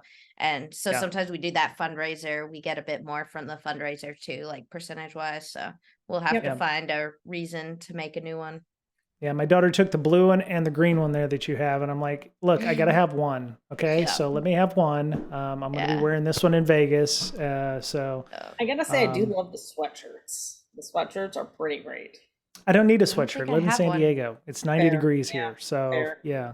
sometimes we do that fundraiser. We get a bit more from the fundraiser too, like percentage wise. So we'll have to find a reason to make a new one. Yeah, my daughter took the blue one and the green one there that you have, and I'm like, look, I gotta have one. Okay, so let me have one. I'm gonna be wearing this one in Vegas. So I gotta say, I do love the sweatshirts. The sweatshirts are pretty great. I don't need a sweatshirt. I live in San one. Diego. It's 90 degrees Yeah, here. So fair. yeah.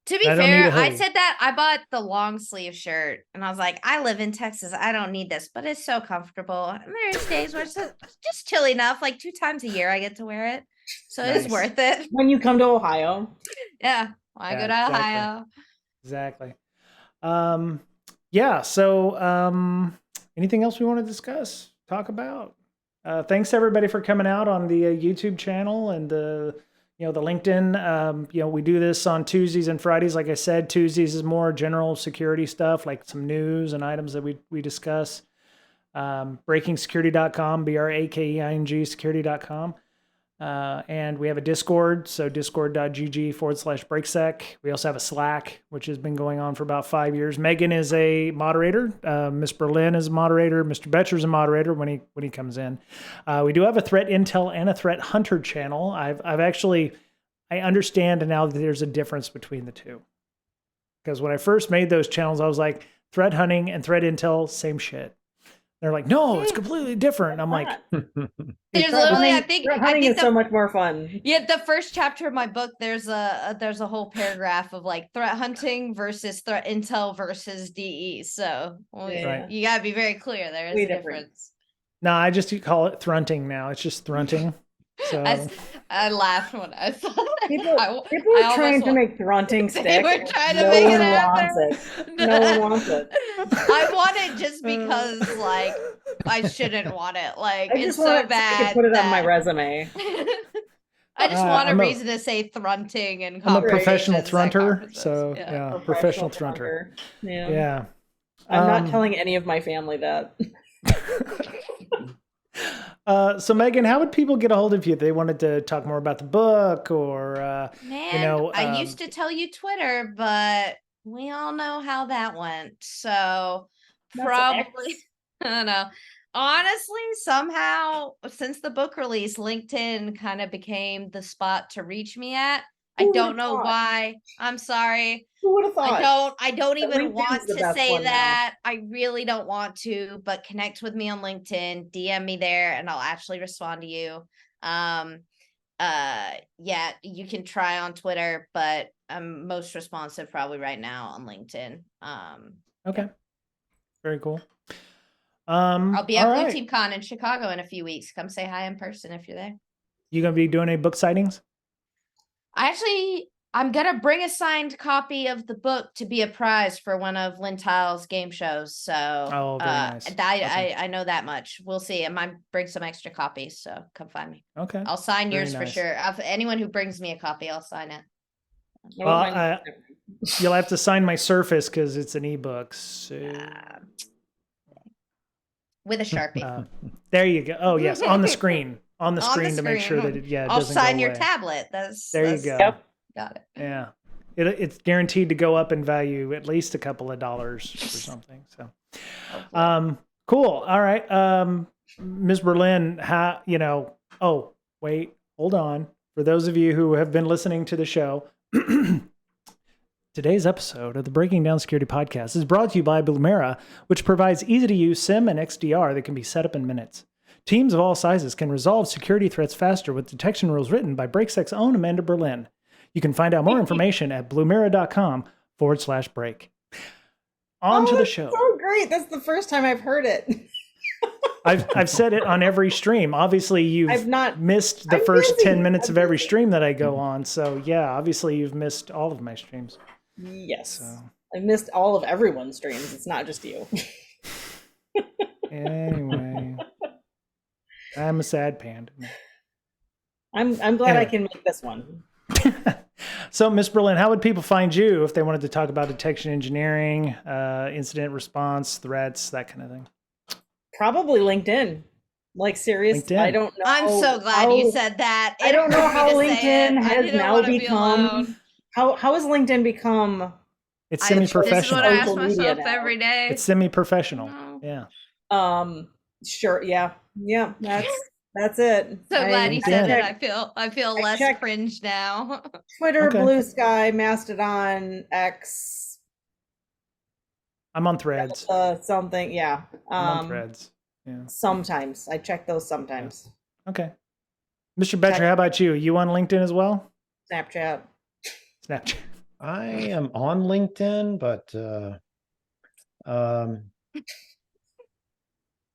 To be fair, I said that I bought the long sleeve shirt, and I was like, I live in Texas. I don't need this, but it's so comfortable. And there's days where it's just chilly enough. Like 2 times a year, I get to wear it, so it's worth it. When you come to Ohio, yeah, I go to Ohio. Exactly. Yeah. So, anything else we want to discuss? Talk about? Thanks everybody for coming out on the YouTube channel and the LinkedIn. We do this on Tuesdays and Fridays. Like I said, Tuesdays is more general security stuff, like some news and items that we discuss. BreakingSecurity.com, BRAKEING security.com. And we have a Discord, so discord.gg/breaksec. We also have a Slack, which has been going on for about 5 years. Megan is a moderator. Miss Berlin is a moderator. Mr. Betcher's a moderator when he comes in. We do have a threat intel and a threat hunter channel. I understand now that there's a difference between the two. Because when I first made those channels, I was like, threat hunting and threat intel, same shit. They're like, no, it's completely different. I'm like, there's literally, I think hunting is so much more fun. Yeah, the first chapter of my book, there's a whole paragraph of like threat hunting versus threat intel versus DE. So you gotta be very clear. There is a difference. No, I just call it thrunting now. It's just thrunting. So I laughed when I saw that. People are trying to make thrunting stick. They were trying to make it happen. No one wants it. I want it just because, like, I shouldn't want it. Like, it's so bad. I could put it on my resume. I just want a reason to say thrunting and I'm a professional thrunter. So professional thrunter. Yeah. I'm not telling any of my family that. So Megan, how would people get a hold of you if they wanted to talk more about the book or I used to tell you Twitter, but we all know how that went. So probably I don't know. Honestly, somehow since the book release, LinkedIn kind of became the spot to reach me at. I don't know why. I'm sorry. Who would have thought? I don't even want to say that. I really don't want to, but connect with me on LinkedIn, DM me there, and I'll actually respond to you. You can try on Twitter, but I'm most responsive probably right now on LinkedIn. Okay. Very cool. I'll be at Blue Team Con in Chicago in a few weeks. Come say hi in person if you're there. You gonna be doing any book sightings? I'm gonna bring a signed copy of the book to be a prize for one of Lynn Tile's game shows. So very nice. I know that much. We'll see. I might bring some extra copies, so come find me. Okay. I'll sign yours for sure. Anyone who brings me a copy, I'll sign it. Well, you'll have to sign my Surface because it's an ebook. So with a Sharpie. There you go. Oh yes, on the screen. On the screen to make sure that it I'll doesn't sign go your away. tablet. There you go. Yep. Got it. Yeah. it's guaranteed to go up in value at least a couple of dollars or something. So, cool. All right. Ms. Berlin, oh, wait, hold on. For those of you who have been listening to the show, today's episode of the Breaking Down Security Podcast is brought to you by Blumera, which provides easy-to-use SIM and XDR that can be set up in minutes. Teams of all sizes can resolve security threats faster with detection rules written by BreakSec's own Amanda Berlin. You can find out more information at blumera.com/break. On to the show. So great. That's the first time I've heard it. I've said it on every stream. Obviously, you've missed the first 10 minutes of every stream that I go on. So yeah, obviously you've missed all of my streams. Yes. So. I've missed all of everyone's streams. It's not just you. Anyway, I'm a sad panda. I'm glad I can make this one. So, Miss Berlin, how would people find you if they wanted to talk about detection engineering, incident response, threats, that kind of thing? Probably LinkedIn. Like, serious. LinkedIn. I don't know. I'm so glad you said that. I don't know how It hurt me to say LinkedIn it. I has didn't now wanna be become. alone. How has LinkedIn become? It's This is what semi-professional. I ask Social media myself now. every day. It's semi-professional. No. Yeah. Sure. Yeah. That's it. So glad you I said checked- that. I feel less checked- cringe now. Twitter, Okay. Blue Sky, Mastodon, X, I'm on Threads. something. Yeah. I'm on Threads. Yeah. Sometimes I check those. Sometimes Okay. Mr. Betcher, how about you? You on LinkedIn as well? Snapchat. Snapchat. I am on LinkedIn, but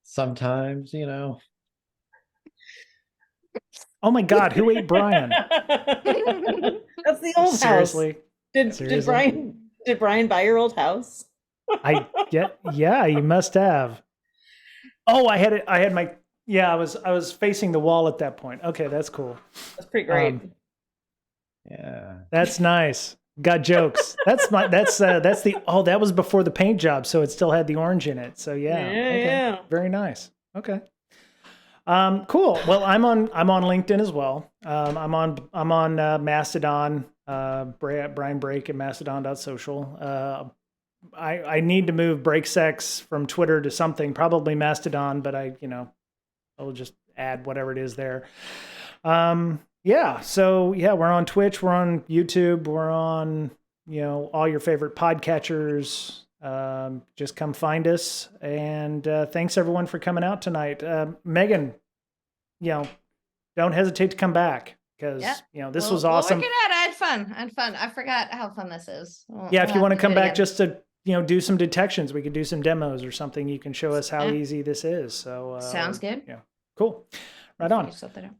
sometimes, Oh my God, who ate Brian? That's the old Seriously? house. Did Seriously? Brian buy your old house? Yeah, you must have. Oh, I had my I was facing the wall at that point. Okay, that's cool. That's pretty great. yeah. That's nice. Got jokes. That was before the paint job, so it still had the orange in it. So yeah. Okay. Yeah. Very nice. Okay. Cool. Well, I'm on LinkedIn as well. I'm on Mastodon, Brian Break at mastodon.social. I need to move BreakSex from Twitter to something, probably Mastodon, but I'll just add whatever it is there. So we're on Twitch, we're on YouTube, we're on, all your favorite podcatchers. Just come find us. And thanks everyone for coming out tonight. Megan, don't hesitate to come back because, this was awesome. We'll work it out. I had fun. I forgot how fun this is. If you want to come back just to, do some detections, we could do some demos or something. You can show us how easy this is. So sounds good. Yeah. Cool. Right on. Something out.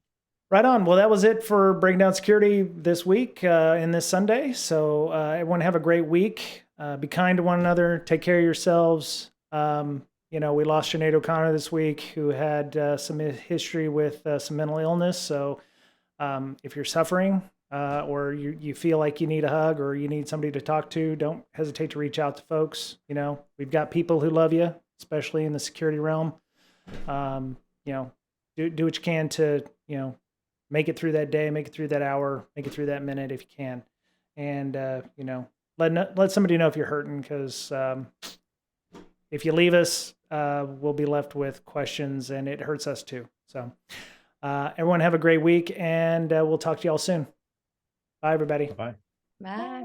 Right on. Well, that was it for Breaking Down Security this week and this Sunday. So everyone have a great week. Be kind to one another. Take care of yourselves. We lost Sinead O'Connor this week, who had some history with some mental illness. So if you're suffering or you feel like you need a hug or you need somebody to talk to, don't hesitate to reach out to folks. We've got people who love you, especially in the security realm. Do what you can to, make it through that day, make it through that hour, make it through that minute if you can. And, let somebody know if you're hurting, because if you leave us, we'll be left with questions and it hurts us too. So everyone have a great week and we'll talk to y'all soon. Bye, everybody. Bye. Bye.